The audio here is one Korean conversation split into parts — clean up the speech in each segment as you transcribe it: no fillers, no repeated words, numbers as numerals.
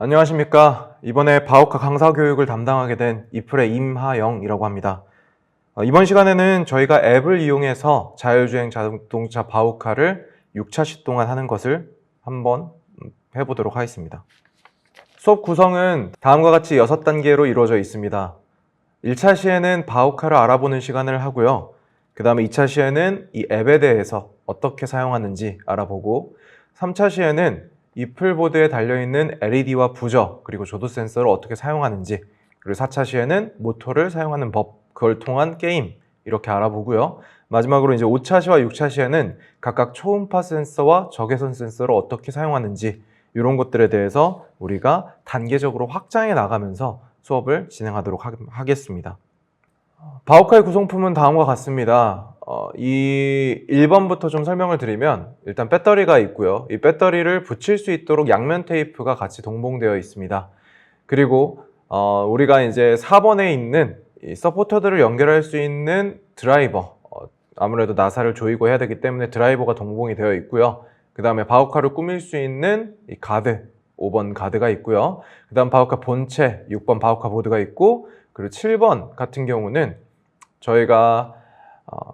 안녕하십니까. 이번에 바우카 강사 교육을 담당하게 된 이플의 임하영이라고 합니다. 이번 시간에는 저희가 앱을 이용해서 자율주행 자동차 바우카를 6차시 동안 하는 것을 한번 해보도록 하겠습니다. 수업 구성은 다음과 같이 6단계로 이루어져 있습니다. 1차 시에는 바우카를 알아보는 시간을 하고요. 그 다음에 2차 시에는 이 앱에 대해서 어떻게 사용하는지 알아보고 3차 시에는 이플보드에 달려있는 LED와 부저 그리고 조도 센서를 어떻게 사용하는지, 그리고 4차 시에는 모터를 사용하는 법, 그걸 통한 게임 이렇게 알아보고요. 마지막으로 이제 5차 시와 6차 시에는 각각 초음파 센서와 적외선 센서를 어떻게 사용하는지 이런 것들에 대해서 우리가 단계적으로 확장해 나가면서 수업을 진행하도록 하겠습니다. 바우카의 구성품은 다음과 같습니다. 이 1번부터 좀 설명을 드리면, 일단 배터리가 있고요. 이 배터리를 붙일 수 있도록 양면 테이프가 같이 동봉되어 있습니다. 그리고 우리가 이제 4번에 있는 이 서포터들을 연결할 수 있는 드라이버, 아무래도 나사를 조이고 해야 되기 때문에 드라이버가 동봉이 되어 있고요. 그 다음에 바우카를 꾸밀 수 있는 이 가드, 5번 가드가 있고요. 그 다음 바우카 본체, 6번 바우카 보드가 있고, 그리고 7번 같은 경우는 저희가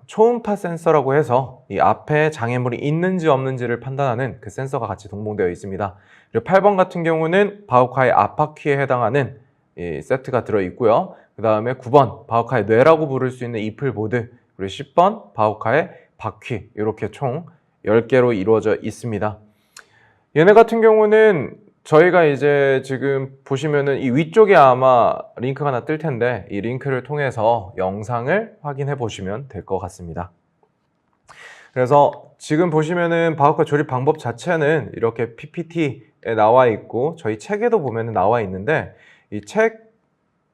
초음파 센서라고 해서 이 앞에 장애물이 있는지 없는지를 판단하는 그 센서가 같이 동봉되어 있습니다. 그리고 8번 같은 경우는 바우카의 앞바퀴에 해당하는 이 세트가 들어있고요. 그 다음에 9번 바우카의 뇌라고 부를 수 있는 이플 보드, 그리고 10번 바우카의 바퀴, 이렇게 총 10개로 이루어져 있습니다. 얘네 같은 경우는 저희가 이제 지금 보시면은 이 위쪽에 아마 링크가 하나 뜰 텐데, 이 링크를 통해서 영상을 확인해 보시면 될 것 같습니다. 그래서 지금 보시면은 바우카 조립 방법 자체는 이렇게 PPT에 나와 있고, 저희 책에도 보면은 나와 있는데, 이 책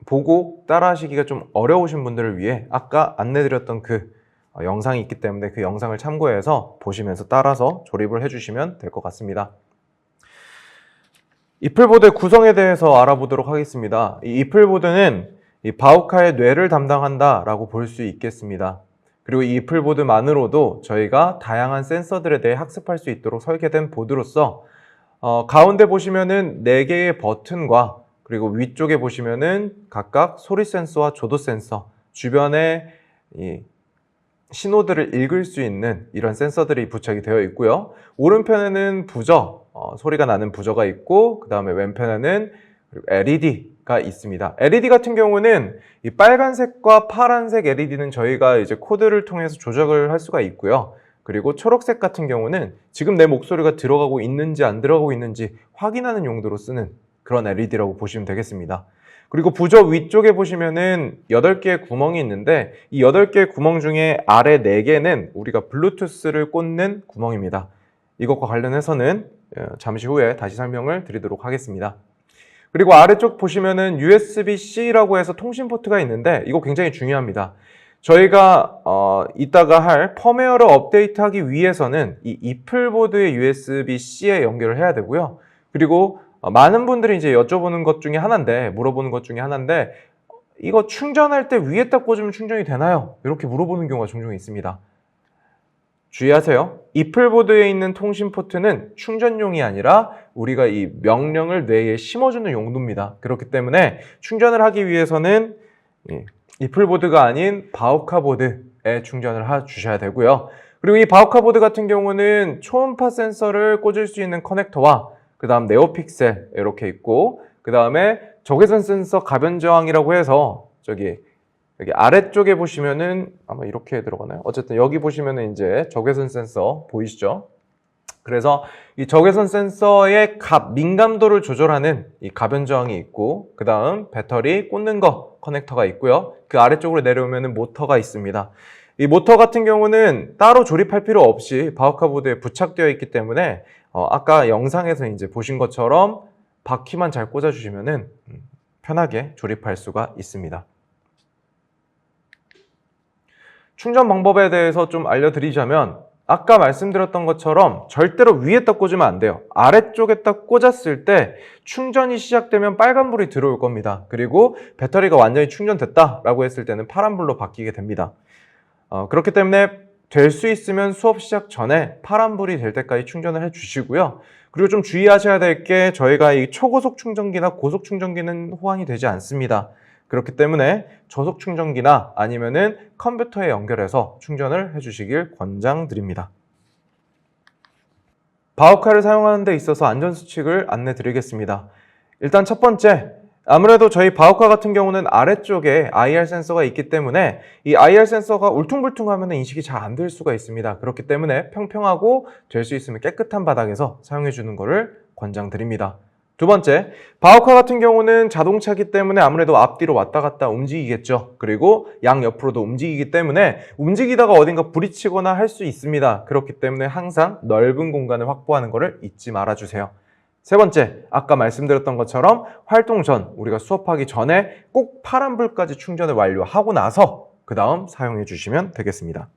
보고 따라 하시기가 좀 어려우신 분들을 위해 아까 안내드렸던 그 영상이 있기 때문에 그 영상을 참고해서 보시면서 따라서 조립을 해주시면 될 것 같습니다. 이플보드의 구성에 대해서 알아보도록 하겠습니다. 이 이플보드는 이 바우카의 뇌를 담당한다 라고 볼 수 있겠습니다. 그리고 이 이플보드만으로도 저희가 다양한 센서들에 대해 학습할 수 있도록 설계된 보드로서 가운데 보시면은 4개의 버튼과, 그리고 위쪽에 보시면은 각각 소리 센서와 조도 센서, 주변에 이 신호들을 읽을 수 있는 이런 센서들이 부착이 되어 있고요. 오른편에는 부저, 소리가 나는 부저가 있고, 그 다음에 왼편에는 LED가 있습니다. LED 같은 경우는 이 빨간색과 파란색 LED는 저희가 이제 코드를 통해서 조작을 할 수가 있고요. 그리고 초록색 같은 경우는 지금 내 목소리가 들어가고 있는지 안 들어가고 있는지 확인하는 용도로 쓰는 그런 LED라고 보시면 되겠습니다. 그리고 부저 위쪽에 보시면은 8개의 구멍이 있는데, 이 8개의 구멍 중에 아래 4개는 우리가 블루투스를 꽂는 구멍입니다. 이것과 관련해서는 잠시 후에 다시 설명을 드리도록 하겠습니다. 그리고 아래쪽 보시면은 USB-C라고 해서 통신 포트가 있는데, 이거 굉장히 중요합니다. 저희가 이따가 할 펌웨어를 업데이트하기 위해서는 이 이플보드의 USB-C에 연결을 해야 되고요. 그리고 많은 분들이 이제 여쭤보는 것 중에 하나인데, 물어보는 것 중에 하나인데, 이거 충전할 때 위에다 꽂으면 충전이 되나요? 이렇게 물어보는 경우가 종종 있습니다. 주의하세요. 이플보드에 있는 통신 포트는 충전용이 아니라 우리가 이 명령을 뇌에 심어주는 용도입니다. 그렇기 때문에 충전을 하기 위해서는 이플보드가 아닌 바우카 보드에 충전을 해주셔야 되고요. 그리고 이 바우카 보드 같은 경우는 초음파 센서를 꽂을 수 있는 커넥터와, 그 다음 네오픽셀 이렇게 있고, 그 다음에 적외선 센서 가변 저항이라고 해서 여기 아래쪽에 보시면은 아마 이렇게 들어가나요? 어쨌든 여기 보시면은 이제 적외선 센서 보이시죠? 그래서 이 적외선 센서의 민감도를 조절하는 이 가변 저항이 있고, 그 다음 배터리 꽂는 거 커넥터가 있고요. 그 아래쪽으로 내려오면은 모터가 있습니다. 이 모터 같은 경우는 따로 조립할 필요 없이 바우카 보드에 부착되어 있기 때문에 아까 영상에서 이제 보신 것처럼 바퀴만 잘 꽂아주시면은 편하게 조립할 수가 있습니다. 충전 방법에 대해서 좀 알려드리자면, 아까 말씀드렸던 것처럼 절대로 위에다 꽂으면 안 돼요. 아래쪽에다 꽂았을 때 충전이 시작되면 빨간불이 들어올 겁니다. 그리고 배터리가 완전히 충전됐다라고 했을 때는 파란불로 바뀌게 됩니다. 그렇기 때문에 될 수 있으면 수업 시작 전에 파란불이 될 때까지 충전을 해주시고요. 그리고 좀 주의하셔야 될 게 저희가 이 초고속 충전기나 고속 충전기는 호환이 되지 않습니다. 그렇기 때문에 저속 충전기나 아니면은 컴퓨터에 연결해서 충전을 해주시길 권장드립니다. 바우카를 사용하는 데 있어서 안전수칙을 안내 드리겠습니다. 일단 첫 번째, 아무래도 저희 바우카 같은 경우는 아래쪽에 IR 센서가 있기 때문에 이 IR 센서가 울퉁불퉁하면 인식이 잘 안 될 수가 있습니다. 그렇기 때문에 평평하고 될 수 있으면 깨끗한 바닥에서 사용해 주는 것을 권장드립니다. 두 번째, 바우카 같은 경우는 자동차이기 때문에 아무래도 앞뒤로 왔다 갔다 움직이겠죠. 그리고 양옆으로도 움직이기 때문에 움직이다가 어딘가 부딪히거나 할 수 있습니다. 그렇기 때문에 항상 넓은 공간을 확보하는 것을 잊지 말아주세요. 세 번째, 아까 말씀드렸던 것처럼 활동 전, 우리가 수업하기 전에 꼭 파란불까지 충전을 완료하고 나서 그 다음 사용해 주시면 되겠습니다.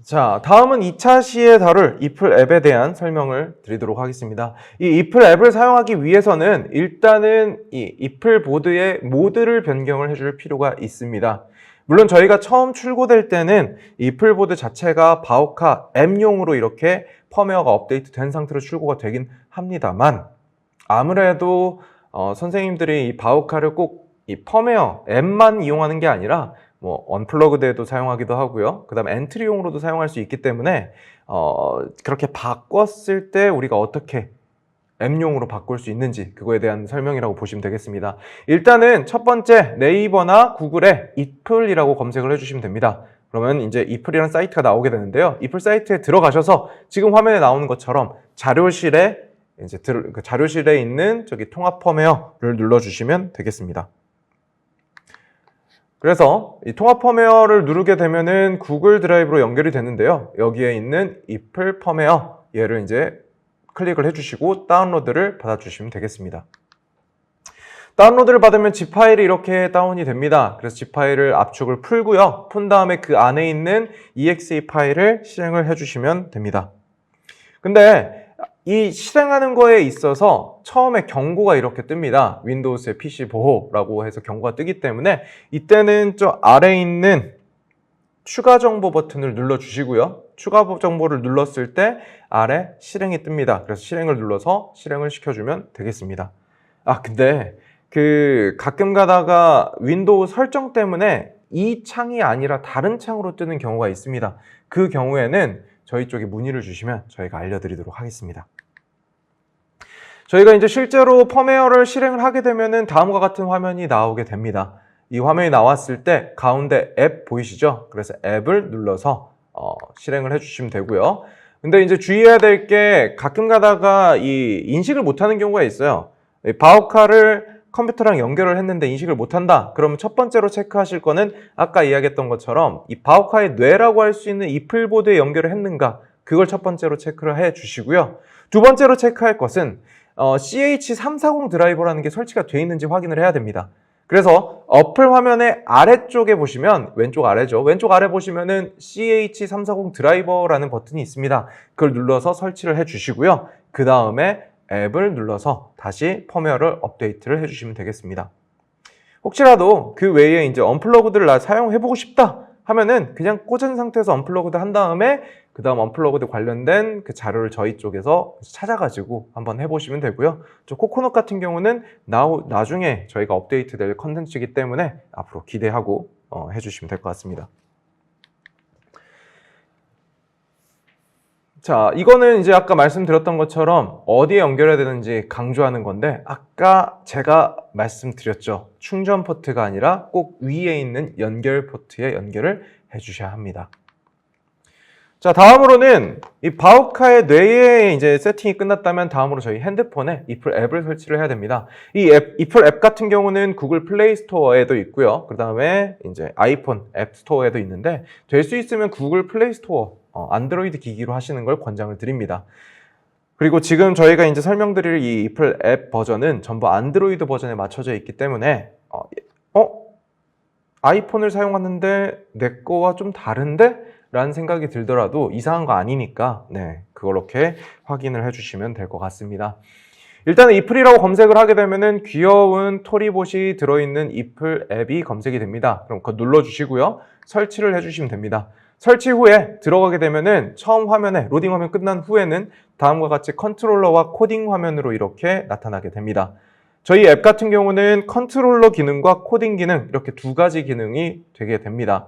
자, 다음은 2차 시에 다룰 이플 앱에 대한 설명을 드리도록 하겠습니다. 이 이플 앱을 사용하기 위해서는 일단은 이 이플 보드의 모드를 변경을 해줄 필요가 있습니다. 물론 저희가 처음 출고될 때는 이플 보드 자체가 바우카 앱용으로 이렇게 펌웨어가 업데이트 된 상태로 출고가 되긴 합니다만 아무래도 선생님들이 이 바우카를 꼭 이 펌웨어 앱만 이용하는 게 아니라 뭐 언플러그드에도 사용하기도 하고요. 그 다음에 엔트리용으로도 사용할 수 있기 때문에 그렇게 바꿨을 때 우리가 어떻게 앱용으로 바꿀 수 있는지 그거에 대한 설명이라고 보시면 되겠습니다. 일단은 첫 번째 네이버나 구글에 이플이라고 검색을 해주시면 됩니다. 그러면 이제 이플이라는 사이트가 나오게 되는데요. 이플 사이트에 들어가셔서 지금 화면에 나오는 것처럼 자료실에 있는 저기 통합 펌웨어를 눌러주시면 되겠습니다. 그래서 이 통합 펌웨어를 누르게 되면은 구글 드라이브로 연결이 되는데요. 여기에 있는 이플 펌웨어 얘를 이제 클릭을 해주시고 다운로드를 받아주시면 되겠습니다. 다운로드를 받으면 zip 파일이 이렇게 다운이 됩니다. 그래서 zip 파일을 압축을 풀고요. 푼 다음에 그 안에 있는 exe 파일을 실행을 해주시면 됩니다. 근데 이 실행하는 거에 있어서 처음에 경고가 이렇게 뜹니다. 윈도우스의 PC 보호라고 해서 경고가 뜨기 때문에 이때는 저 아래에 있는 추가 정보 버튼을 눌러주시고요. 추가 정보를 눌렀을 때 아래 실행이 뜹니다. 그래서 실행을 눌러서 실행을 시켜주면 되겠습니다. 근데 가끔 가다가 윈도우 설정 때문에 이 창이 아니라 다른 창으로 뜨는 경우가 있습니다. 그 경우에는 저희 쪽에 문의를 주시면 저희가 알려드리도록 하겠습니다. 저희가 이제 실제로 펌웨어를 실행을 하게 되면은 다음과 같은 화면이 나오게 됩니다. 이 화면이 나왔을 때 가운데 앱 보이시죠? 그래서 앱을 눌러서 실행을 해주시면 되고요. 근데 이제 주의해야 될 게 가끔 가다가 이 인식을 못하는 경우가 있어요. 바우카를 컴퓨터랑 연결을 했는데 인식을 못한다. 그러면 첫 번째로 체크하실 거는 아까 이야기했던 것처럼 이 바우카의 뇌라고 할 수 있는 이플 보드에 연결을 했는가, 그걸 첫 번째로 체크를 해 주시고요. 두 번째로 체크할 것은 CH340 드라이버라는 게 설치가 되어 있는지 확인을 해야 됩니다. 그래서 어플 화면의 아래쪽에 보시면, 왼쪽 아래죠. 왼쪽 아래 보시면은 CH340 드라이버라는 버튼이 있습니다. 그걸 눌러서 설치를 해 주시고요. 그 다음에 앱을 눌러서 다시 펌웨어를 업데이트를 해주시면 되겠습니다. 혹시라도 그 외에 이제 언플러그드를 사용해보고 싶다 하면은 그냥 꽂은 상태에서 언플러그드 한 다음에 그 다음 언플러그드 관련된 그 자료를 저희 쪽에서 찾아가지고 한번 해보시면 되고요. 저 코코넛 같은 경우는 나중에 저희가 업데이트 될 컨텐츠이기 때문에 앞으로 기대하고 해주시면 될 것 같습니다. 자, 이거는 이제 아까 말씀드렸던 것처럼 어디에 연결해야 되는지 강조하는 건데, 아까 제가 말씀드렸죠. 충전 포트가 아니라 꼭 위에 있는 연결 포트에 연결을 해주셔야 합니다. 자, 다음으로는 이 바우카의 뇌에 이제 세팅이 끝났다면 다음으로 저희 핸드폰에 이플 앱을 설치를 해야 됩니다. 이플 앱 같은 경우는 구글 플레이 스토어에도 있고요. 그 다음에 이제 아이폰 앱 스토어에도 있는데, 될 수 있으면 구글 플레이 스토어 안드로이드 기기로 하시는 걸 권장을 드립니다. 그리고 지금 저희가 이제 설명드릴 이 이플 앱 버전은 전부 안드로이드 버전에 맞춰져 있기 때문에 아이폰을 사용하는데 내 거와 좀 다른데? 라는 생각이 들더라도 이상한 거 아니니까 그렇게 확인을 해주시면 될 것 같습니다. 일단은 이플이라고 검색을 하게 되면은 귀여운 토리봇이 들어있는 이플 앱이 검색이 됩니다. 그럼 그거 눌러주시고요. 설치를 해주시면 됩니다. 설치 후에 들어가게 되면은 처음 화면에 로딩 화면 끝난 후에는 다음과 같이 컨트롤러와 코딩 화면으로 이렇게 나타나게 됩니다. 저희 앱 같은 경우는 컨트롤러 기능과 코딩 기능 이렇게 두 가지 기능이 되게 됩니다.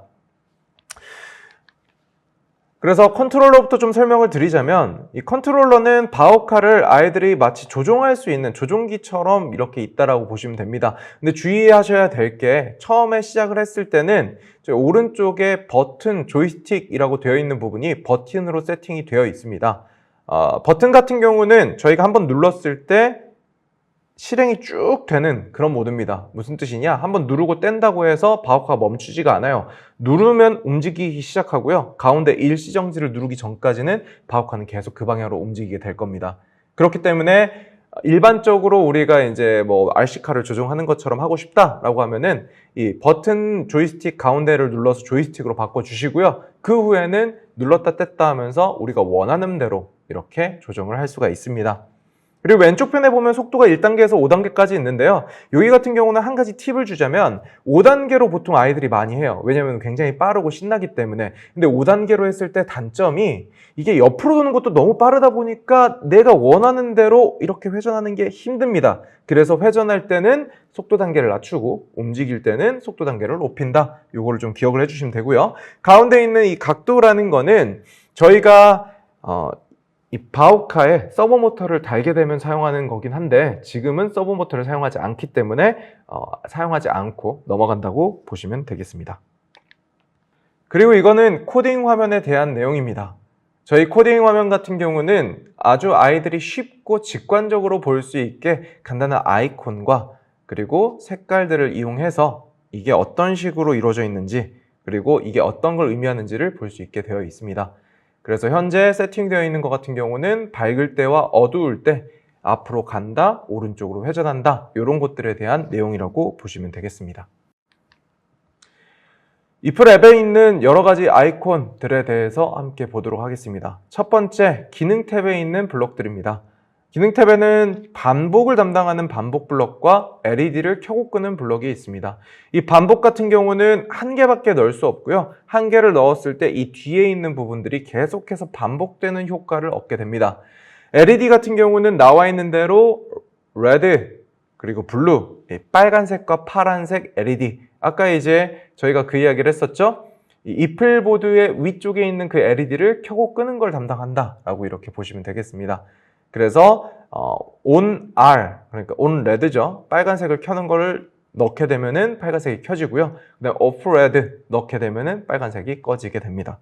그래서 컨트롤러부터 좀 설명을 드리자면 이 컨트롤러는 바오카를 아이들이 마치 조종할 수 있는 조종기처럼 이렇게 있다라고 보시면 됩니다. 근데 주의하셔야 될 게 처음에 시작을 했을 때는 저희 오른쪽에 버튼, 조이스틱이라고 되어 있는 부분이 버튼으로 세팅이 되어 있습니다. 버튼 같은 경우는 저희가 한번 눌렀을 때 실행이 쭉 되는 그런 모드입니다. 무슨 뜻이냐? 한번 누르고 뗀다고 해서 바오카가 멈추지가 않아요. 누르면 움직이기 시작하고요. 가운데 일시정지를 누르기 전까지는 바오카는 계속 그 방향으로 움직이게 될 겁니다. 그렇기 때문에 일반적으로 우리가 이제 뭐 RC카를 조종하는 것처럼 하고 싶다라고 하면은 이 버튼 조이스틱 가운데를 눌러서 조이스틱으로 바꿔주시고요. 그 후에는 눌렀다 뗐다 하면서 우리가 원하는 대로 이렇게 조정을 할 수가 있습니다. 그리고 왼쪽 편에 보면 속도가 1단계에서 5단계까지 있는데요. 여기 같은 경우는 한 가지 팁을 주자면 5단계로 보통 아이들이 많이 해요. 왜냐하면 굉장히 빠르고 신나기 때문에. 근데 5단계로 했을 때 단점이 이게 옆으로 도는 것도 너무 빠르다 보니까 내가 원하는 대로 이렇게 회전하는 게 힘듭니다. 그래서 회전할 때는 속도 단계를 낮추고 움직일 때는 속도 단계를 높인다. 요거를 좀 기억을 해주시면 되고요. 가운데 있는 이 각도라는 거는 저희가 이 바오카에 서버 모터를 달게 되면 사용하는 거긴 한데 지금은 서버 모터를 사용하지 않기 때문에 사용하지 않고 넘어간다고 보시면 되겠습니다. 그리고 이거는 코딩 화면에 대한 내용입니다. 저희 코딩 화면 같은 경우는 아주 아이들이 쉽고 직관적으로 볼 수 있게 간단한 아이콘과 그리고 색깔들을 이용해서 이게 어떤 식으로 이루어져 있는지 그리고 이게 어떤 걸 의미하는지를 볼 수 있게 되어 있습니다. 그래서 현재 세팅되어 있는 것 같은 경우는 밝을 때와 어두울 때 앞으로 간다, 오른쪽으로 회전한다 이런 것들에 대한 내용이라고 보시면 되겠습니다. 이플 앱에 있는 여러 가지 아이콘들에 대해서 함께 보도록 하겠습니다. 첫 번째, 기능 탭에 있는 블록들입니다. 기능 탭에는 반복을 담당하는 반복 블럭과 LED를 켜고 끄는 블럭이 있습니다. 이 반복 같은 경우는 한 개밖에 넣을 수 없고요. 한 개를 넣었을 때 이 뒤에 있는 부분들이 계속해서 반복되는 효과를 얻게 됩니다. LED 같은 경우는 나와 있는 대로 레드 그리고 블루, 빨간색과 파란색 LED. 아까 이제 저희가 그 이야기를 했었죠. 이 이플보드의 위쪽에 있는 그 LED를 켜고 끄는 걸 담당한다라고 이렇게 보시면 되겠습니다. 그래서 on R, 그러니까 on red죠. 빨간색을 켜는 거를 넣게 되면은 빨간색이 켜지고요. 그다음 off red 넣게 되면은 빨간색이 꺼지게 됩니다.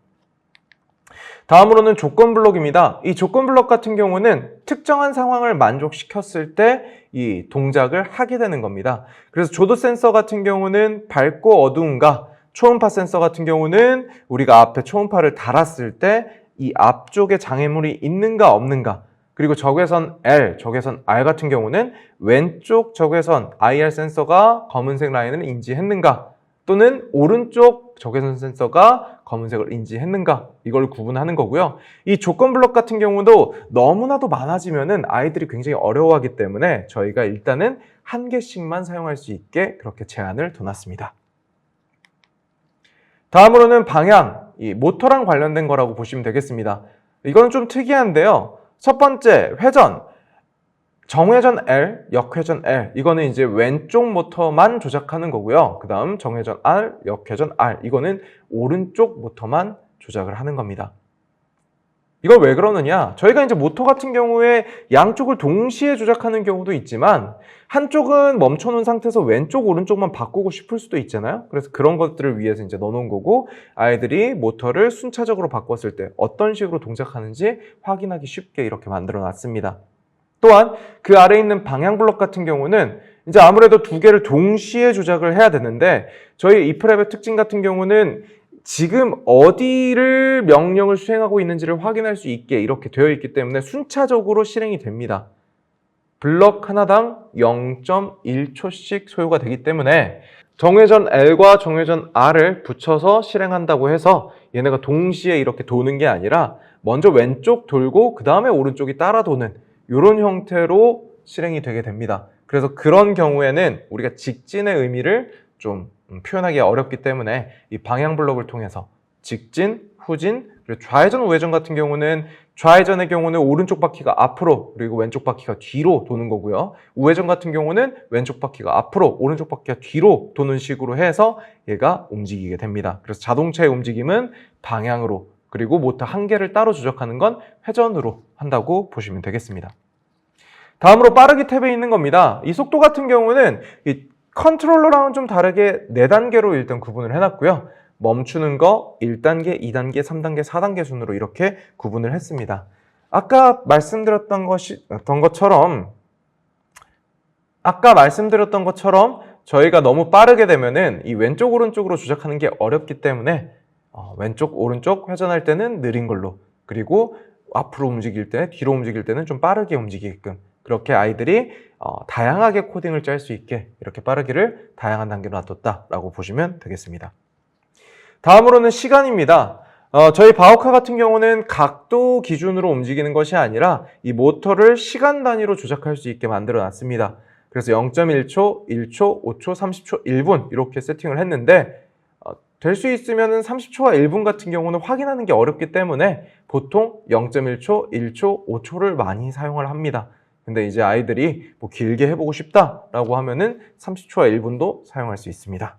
다음으로는 조건 블록입니다. 이 조건 블록 같은 경우는 특정한 상황을 만족시켰을 때 이 동작을 하게 되는 겁니다. 그래서 조도 센서 같은 경우는 밝고 어두운가, 초음파 센서 같은 경우는 우리가 앞에 초음파를 달았을 때 이 앞쪽에 장애물이 있는가 없는가, 그리고 적외선 L, 적외선 R 같은 경우는 왼쪽 적외선 IR 센서가 검은색 라인을 인지했는가 또는 오른쪽 적외선 센서가 검은색을 인지했는가 이걸 구분하는 거고요. 이 조건 블록 같은 경우도 너무나도 많아지면은 아이들이 굉장히 어려워하기 때문에 저희가 일단은 한 개씩만 사용할 수 있게 그렇게 제한을 둬놨습니다. 다음으로는 방향, 이 모터랑 관련된 거라고 보시면 되겠습니다. 이건 좀 특이한데요. 첫 번째, 회전. 정회전 L, 역회전 L. 이거는 이제 왼쪽 모터만 조작하는 거고요. 그 다음 정회전 R, 역회전 R. 이거는 오른쪽 모터만 조작을 하는 겁니다. 이걸 왜 그러느냐? 저희가 이제 모터 같은 경우에 양쪽을 동시에 조작하는 경우도 있지만 한쪽은 멈춰놓은 상태에서 왼쪽, 오른쪽만 바꾸고 싶을 수도 있잖아요. 그래서 그런 것들을 위해서 이제 넣어놓은 거고 아이들이 모터를 순차적으로 바꿨을 때 어떤 식으로 동작하는지 확인하기 쉽게 이렇게 만들어 놨습니다. 또한 그 아래에 있는 방향 블록 같은 경우는 이제 아무래도 두 개를 동시에 조작을 해야 되는데 저희 이플앱의 특징 같은 경우는 지금 어디를 명령을 수행하고 있는지를 확인할 수 있게 이렇게 되어 있기 때문에 순차적으로 실행이 됩니다. 블럭 하나당 0.1초씩 소요가 되기 때문에 정회전 L과 정회전 R을 붙여서 실행한다고 해서 얘네가 동시에 이렇게 도는 게 아니라 먼저 왼쪽 돌고 그 다음에 오른쪽이 따라 도는 이런 형태로 실행이 되게 됩니다. 그래서 그런 경우에는 우리가 직진의 의미를 좀 표현하기 어렵기 때문에 이 방향 블록을 통해서 직진, 후진, 그리고 좌회전, 우회전 같은 경우는 좌회전의 경우는 오른쪽 바퀴가 앞으로 그리고 왼쪽 바퀴가 뒤로 도는 거고요. 우회전 같은 경우는 왼쪽 바퀴가 앞으로 오른쪽 바퀴가 뒤로 도는 식으로 해서 얘가 움직이게 됩니다. 그래서 자동차의 움직임은 방향으로 그리고 모터 한 개를 따로 조작하는 건 회전으로 한다고 보시면 되겠습니다. 다음으로 빠르기 탭에 있는 겁니다. 이 속도 같은 경우는 이 컨트롤러랑은 좀 다르게 4단계로 일단 구분을 해놨고요. 멈추는 거 1단계, 2단계, 3단계, 4단계 순으로 이렇게 구분을 했습니다. 아까 말씀드렸던 것처럼 저희가 너무 빠르게 되면은 이 왼쪽 오른쪽으로 조작하는 게 어렵기 때문에 왼쪽 오른쪽 회전할 때는 느린 걸로, 그리고 앞으로 움직일 때, 뒤로 움직일 때는 좀 빠르게 움직이게끔, 그렇게 아이들이 다양하게 코딩을 짤 수 있게 이렇게 빠르기를 다양한 단계로 놔뒀다라고 보시면 되겠습니다. 다음으로는 시간입니다. 저희 바우카 같은 경우는 각도 기준으로 움직이는 것이 아니라 이 모터를 시간 단위로 조작할 수 있게 만들어 놨습니다. 그래서 0.1초, 1초, 5초, 30초, 1분 이렇게 세팅을 했는데 될 수 있으면 30초와 1분 같은 경우는 확인하는 게 어렵기 때문에 보통 0.1초, 1초, 5초를 많이 사용을 합니다. 근데 이제 아이들이 뭐 길게 해보고 싶다라고 하면은 30초와 1분도 사용할 수 있습니다.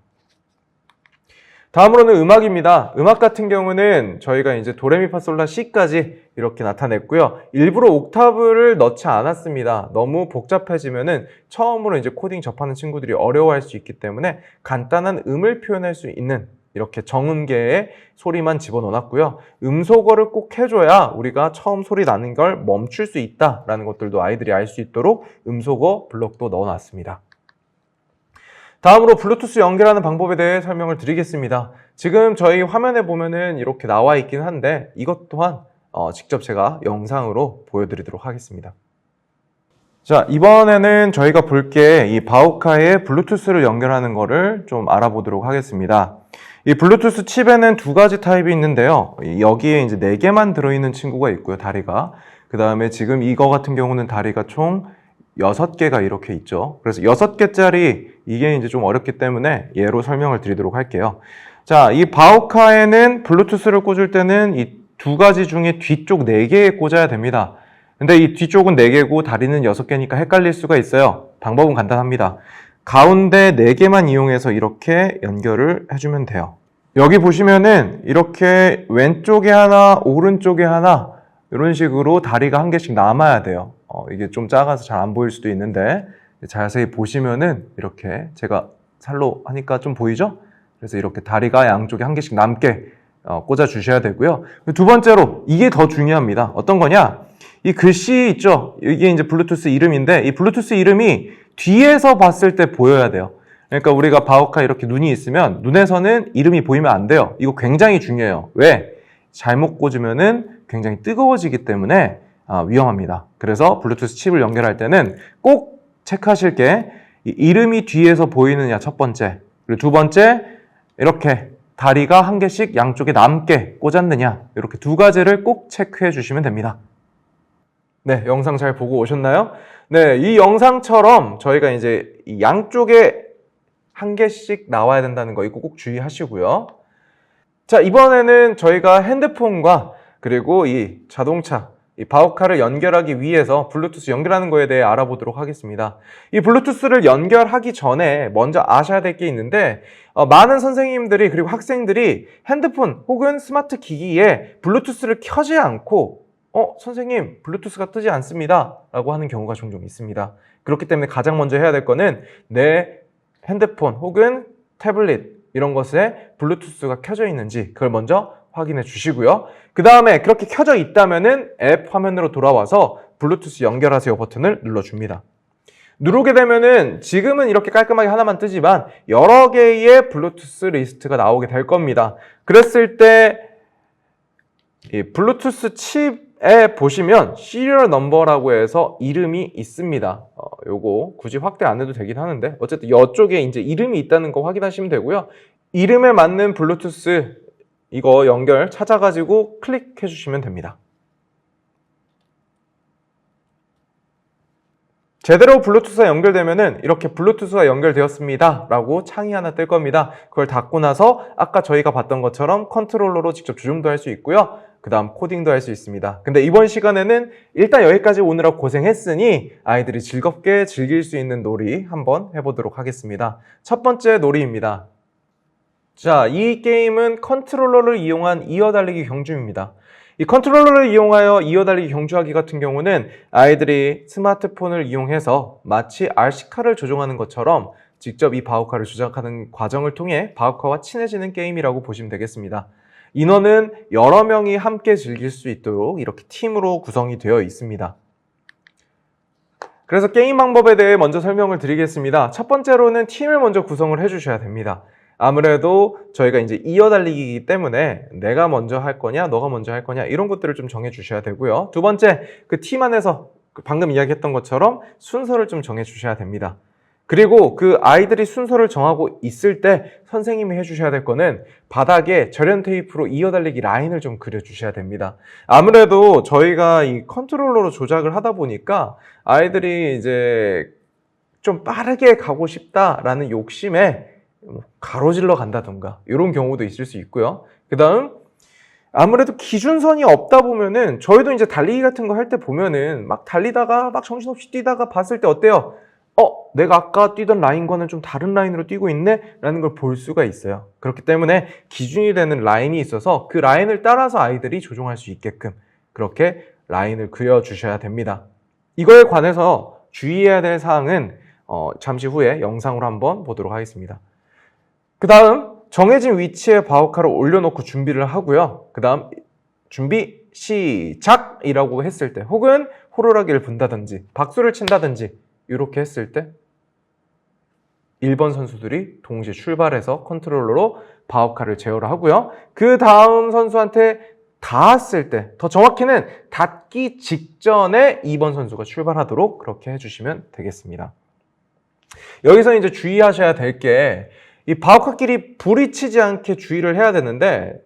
다음으로는 음악입니다. 음악 같은 경우는 저희가 이제 도레미파솔라 C까지 이렇게 나타냈고요. 일부러 옥타브를 넣지 않았습니다. 너무 복잡해지면은 처음으로 이제 코딩 접하는 친구들이 어려워할 수 있기 때문에 간단한 음을 표현할 수 있는 이렇게 정음계의 소리만 집어넣어놨고요. 음소거를 꼭 해줘야 우리가 처음 소리 나는 걸 멈출 수 있다라는 것들도 아이들이 알 수 있도록 음소거 블록도 넣어놨습니다. 다음으로 블루투스 연결하는 방법에 대해 설명을 드리겠습니다. 지금 저희 화면에 보면은 이렇게 나와 있긴 한데 이것 또한 직접 제가 영상으로 보여드리도록 하겠습니다. 자, 이번에는 저희가 볼 게 이 바우카의 블루투스를 연결하는 거를 좀 알아보도록 하겠습니다. 이 블루투스 칩에는 2가지 타입이 있는데요. 여기에 이제 4개만 들어있는 친구가 있고요, 다리가. 그 다음에 지금 이거 같은 경우는 다리가 총 6개가 이렇게 있죠. 그래서 6개짜리 이게 이제 좀 어렵기 때문에 얘로 설명을 드리도록 할게요. 자, 이 바우카에는 블루투스를 꽂을 때는 이 2가지 중에 뒤쪽 4개에 꽂아야 됩니다. 근데 이 뒤쪽은 4개고 다리는 6개니까 헷갈릴 수가 있어요. 방법은 간단합니다. 가운데 4개만 이용해서 이렇게 연결을 해주면 돼요. 여기 보시면은 이렇게 왼쪽에 하나, 오른쪽에 하나 이런 식으로 다리가 한 개씩 남아야 돼요. 이게 좀 작아서 잘 안 보일 수도 있는데 자세히 보시면은 이렇게 제가 살로 하니까 좀 보이죠? 그래서 이렇게 다리가 양쪽에 한 개씩 남게 꽂아 주셔야 되고요. 두 번째로 이게 더 중요합니다. 어떤 거냐? 이 글씨 있죠? 이게 이제 블루투스 이름인데 이 블루투스 이름이 뒤에서 봤을 때 보여야 돼요. 그러니까 우리가 바우카 이렇게 눈이 있으면 눈에서는 이름이 보이면 안 돼요. 이거 굉장히 중요해요. 왜? 잘못 꽂으면은 굉장히 뜨거워지기 때문에 위험합니다. 그래서 블루투스 칩을 연결할 때는 꼭 체크하실 게 이름이 뒤에서 보이느냐 첫 번째, 그리고 두 번째 이렇게 다리가 한 개씩 양쪽에 남게 꽂았느냐 이렇게 2가지를 꼭 체크해 주시면 됩니다. 네, 영상 잘 보고 오셨나요? 네, 이 영상처럼 저희가 이제 양쪽에 한 개씩 나와야 된다는 거 이거 꼭 주의하시고요. 자, 이번에는 저희가 핸드폰과 그리고 이 자동차 이 바우카를 연결하기 위해서 블루투스 연결하는 거에 대해 알아보도록 하겠습니다. 이 블루투스를 연결하기 전에 먼저 아셔야 될 게 있는데 많은 선생님들이 그리고 학생들이 핸드폰 혹은 스마트 기기에 블루투스를 켜지 않고 선생님 블루투스가 뜨지 않습니다 라고 하는 경우가 종종 있습니다. 그렇기 때문에 가장 먼저 해야 될 거는 내 핸드폰 혹은 태블릿 이런 것에 블루투스가 켜져 있는지 그걸 먼저 확인해 주시고요. 그 다음에 그렇게 켜져 있다면은 앱 화면으로 돌아와서 블루투스 연결하세요 버튼을 눌러줍니다. 누르게 되면은 지금은 이렇게 깔끔하게 하나만 뜨지만 여러 개의 블루투스 리스트가 나오게 될 겁니다. 그랬을 때 이 블루투스 칩에 보시면 시리얼 넘버라고 해서 이름이 있습니다. 요거 굳이 확대 안 해도 되긴 하는데 어쨌든 이쪽에 이제 이름이 있다는 거 확인하시면 되고요. 이름에 맞는 블루투스 이거 연결 찾아가지고 클릭해 주시면 됩니다. 제대로 블루투스가 연결되면은 이렇게 블루투스가 연결되었습니다 라고 창이 하나 뜰 겁니다. 그걸 닫고 나서 아까 저희가 봤던 것처럼 컨트롤러로 직접 조정도 할 수 있고요. 그 다음 코딩도 할 수 있습니다. 근데 이번 시간에는 일단 여기까지 오느라 고생했으니 아이들이 즐겁게 즐길 수 있는 놀이 한번 해보도록 하겠습니다. 첫 번째 놀이입니다. 자, 이 게임은 컨트롤러를 이용한 이어달리기 경주입니다. 이 컨트롤러를 이용하여 이어달리기 경주하기 같은 경우는 아이들이 스마트폰을 이용해서 마치 RC카를 조종하는 것처럼 직접 이 바우카를 조작하는 과정을 통해 바우카와 친해지는 게임이라고 보시면 되겠습니다. 인원은 여러 명이 함께 즐길 수 있도록 이렇게 팀으로 구성이 되어 있습니다. 그래서 게임 방법에 대해 먼저 설명을 드리겠습니다. 첫 번째로는 팀을 먼저 구성을 해주셔야 됩니다. 아무래도 저희가 이제 이어달리기이기 때문에 내가 먼저 할 거냐, 너가 먼저 할 거냐 이런 것들을 좀 정해 주셔야 되고요. 두 번째, 그 팀 안에서 방금 이야기했던 것처럼 순서를 좀 정해 주셔야 됩니다. 그리고 그 아이들이 순서를 정하고 있을 때 선생님이 해주셔야 될 거는 바닥에 절연 테이프로 이어달리기 라인을 좀 그려주셔야 됩니다. 아무래도 저희가 이 컨트롤러로 조작을 하다 보니까 아이들이 이제 좀 빠르게 가고 싶다라는 욕심에 가로질러 간다던가 이런 경우도 있을 수 있고요. 그 다음 아무래도 기준선이 없다 보면은 저희도 이제 달리기 같은 거 할 때 보면은 막 달리다가 막 정신없이 뛰다가 봤을 때 어때요? 내가 아까 뛰던 라인과는 좀 다른 라인으로 뛰고 있네? 라는 걸 볼 수가 있어요. 그렇기 때문에 기준이 되는 라인이 있어서 그 라인을 따라서 아이들이 조종할 수 있게끔 그렇게 라인을 그려주셔야 됩니다. 이거에 관해서 주의해야 될 사항은 잠시 후에 영상으로 한번 보도록 하겠습니다. 그 다음 정해진 위치에 바우카를 올려놓고 준비를 하고요. 그 다음 준비 시작! 이라고 했을 때 혹은 호루라기를 분다든지 박수를 친다든지 이렇게 했을 때 1번 선수들이 동시에 출발해서 컨트롤러로 바우카를 제어를 하고요. 그 다음 선수한테 닿았을 때, 더 정확히는 닿기 직전에 2번 선수가 출발하도록 그렇게 해주시면 되겠습니다. 여기서 이제 주의하셔야 될 게 이 바우카끼리 부딪히지 않게 주의를 해야 되는데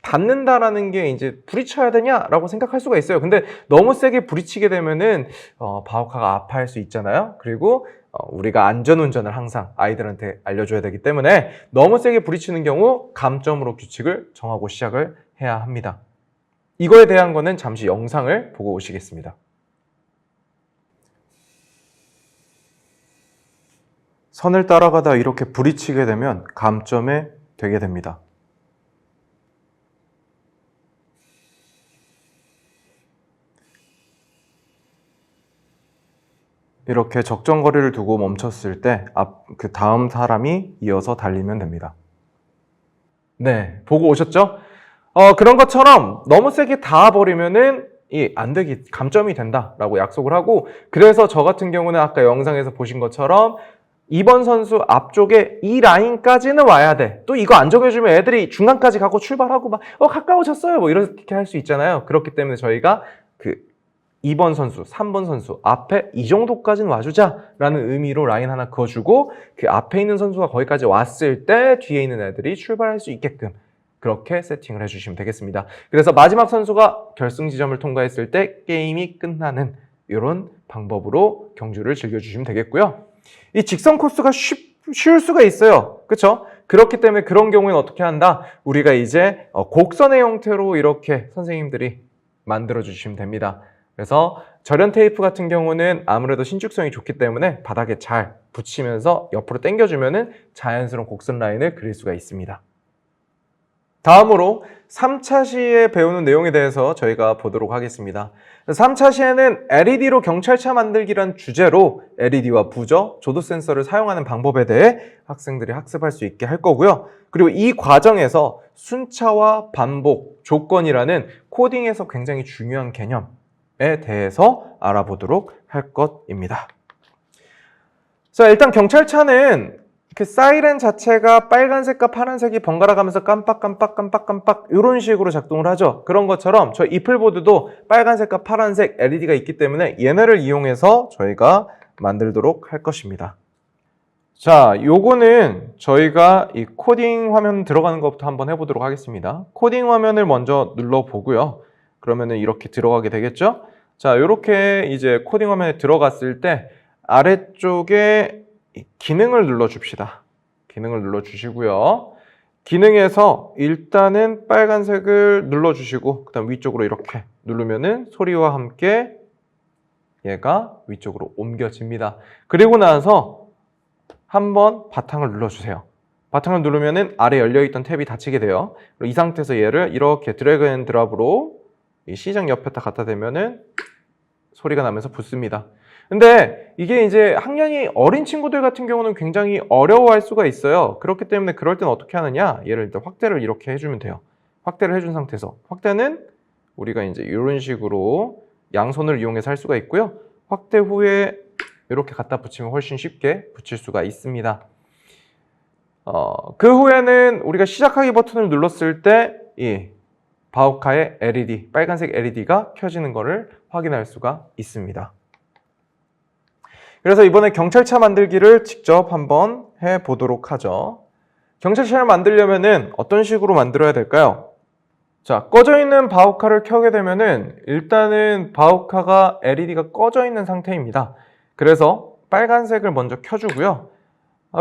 닿는다라는 게 이제 부딪혀야 되냐라고 생각할 수가 있어요. 근데 너무 세게 부딪히게 되면은 바우카가 아파할 수 있잖아요. 그리고 우리가 안전운전을 항상 아이들한테 알려줘야 되기 때문에 너무 세게 부딪히는 경우 감점으로 규칙을 정하고 시작을 해야 합니다. 이거에 대한 거는 잠시 영상을 보고 오시겠습니다. 선을 따라가다 이렇게 부딪히게 되면 감점에 되게 됩니다. 이렇게 적정 거리를 두고 멈췄을 때 그 다음 사람이 이어서 달리면 됩니다. 네, 보고 오셨죠? 그런 것처럼 너무 세게 닿아버리면은 안 되기 감점이 된다라고 약속을 하고, 그래서 저 같은 경우는 아까 영상에서 보신 것처럼 2번 선수 앞쪽에 이 라인까지는 와야 돼. 또 이거 안 정해주면 애들이 중간까지 가고 출발하고 막 가까워졌어요 뭐 이렇게 할 수 있잖아요. 그렇기 때문에 저희가 그 2번 선수, 3번 선수 앞에 이 정도까지는 와주자라는 의미로 라인 하나 그어주고 그 앞에 있는 선수가 거기까지 왔을 때 뒤에 있는 애들이 출발할 수 있게끔 그렇게 세팅을 해주시면 되겠습니다. 그래서 마지막 선수가 결승 지점을 통과했을 때 게임이 끝나는 이런 방법으로 경주를 즐겨주시면 되겠고요. 이 직선 코스가 쉬울 수가 있어요. 그렇죠? 그렇기 때문에 그런 경우에는 어떻게 한다? 우리가 이제 곡선의 형태로 이렇게 선생님들이 만들어 주시면 됩니다. 그래서 절연 테이프 같은 경우는 아무래도 신축성이 좋기 때문에 바닥에 잘 붙이면서 옆으로 당겨주면은 자연스러운 곡선 라인을 그릴 수가 있습니다. 다음으로 3차 시에 배우는 내용에 대해서 저희가 보도록 하겠습니다. 3차 시에는 LED로 경찰차 만들기란 주제로 LED와 부저, 조도 센서를 사용하는 방법에 대해 학생들이 학습할 수 있게 할 거고요. 그리고 이 과정에서 순차와 반복, 조건이라는 코딩에서 굉장히 중요한 개념에 대해서 알아보도록 할 것입니다. 자, 일단 경찰차는 그 사이렌 자체가 빨간색과 파란색이 번갈아 가면서 깜빡깜빡 이런 식으로 작동을 하죠. 그런 것처럼 저희 이플보드도 빨간색과 파란색 LED가 있기 때문에 얘네를 이용해서 저희가 만들도록 할 것입니다. 자, 요거는 저희가 이 코딩 화면 들어가는 것부터 한번 해보도록 하겠습니다. 코딩 화면을 먼저 눌러보고요. 그러면은 이렇게 들어가게 되겠죠? 자, 요렇게 이제 코딩 화면에 들어갔을 때 아래쪽에 기능을 눌러줍시다. 기능을 눌러주시고요. 기능에서 일단은 빨간색을 눌러주시고 그 다음 위쪽으로 이렇게 누르면은 소리와 함께 얘가 위쪽으로 옮겨집니다. 그리고 나서 한번 바탕을 눌러주세요. 바탕을 누르면은 아래 열려있던 탭이 닫히게 돼요. 이 상태에서 얘를 이렇게 드래그 앤 드랍으로 이 시작 옆에다 갖다 대면은 소리가 나면서 붙습니다. 근데 이게 이제 학년이 어린 친구들 같은 경우는 굉장히 어려워할 수가 있어요. 그렇기 때문에 그럴 땐 어떻게 하느냐? 얘를 일단 확대를 이렇게 해주면 돼요. 확대를 해준 상태에서 확대는 우리가 이제 이런 식으로 양손을 이용해서 할 수가 있고요. 확대 후에 이렇게 갖다 붙이면 훨씬 쉽게 붙일 수가 있습니다. 그 후에는 우리가 시작하기 버튼을 눌렀을 때 이 바우카의 LED, 빨간색 LED가 켜지는 것을 확인할 수가 있습니다. 그래서 이번에 경찰차 만들기를 직접 한번 해보도록 하죠. 경찰차를 만들려면은 어떤 식으로 만들어야 될까요? 자, 꺼져 있는 바우카를 켜게 되면은 일단은 바우카가 LED가 꺼져 있는 상태입니다. 그래서 빨간색을 먼저 켜주고요.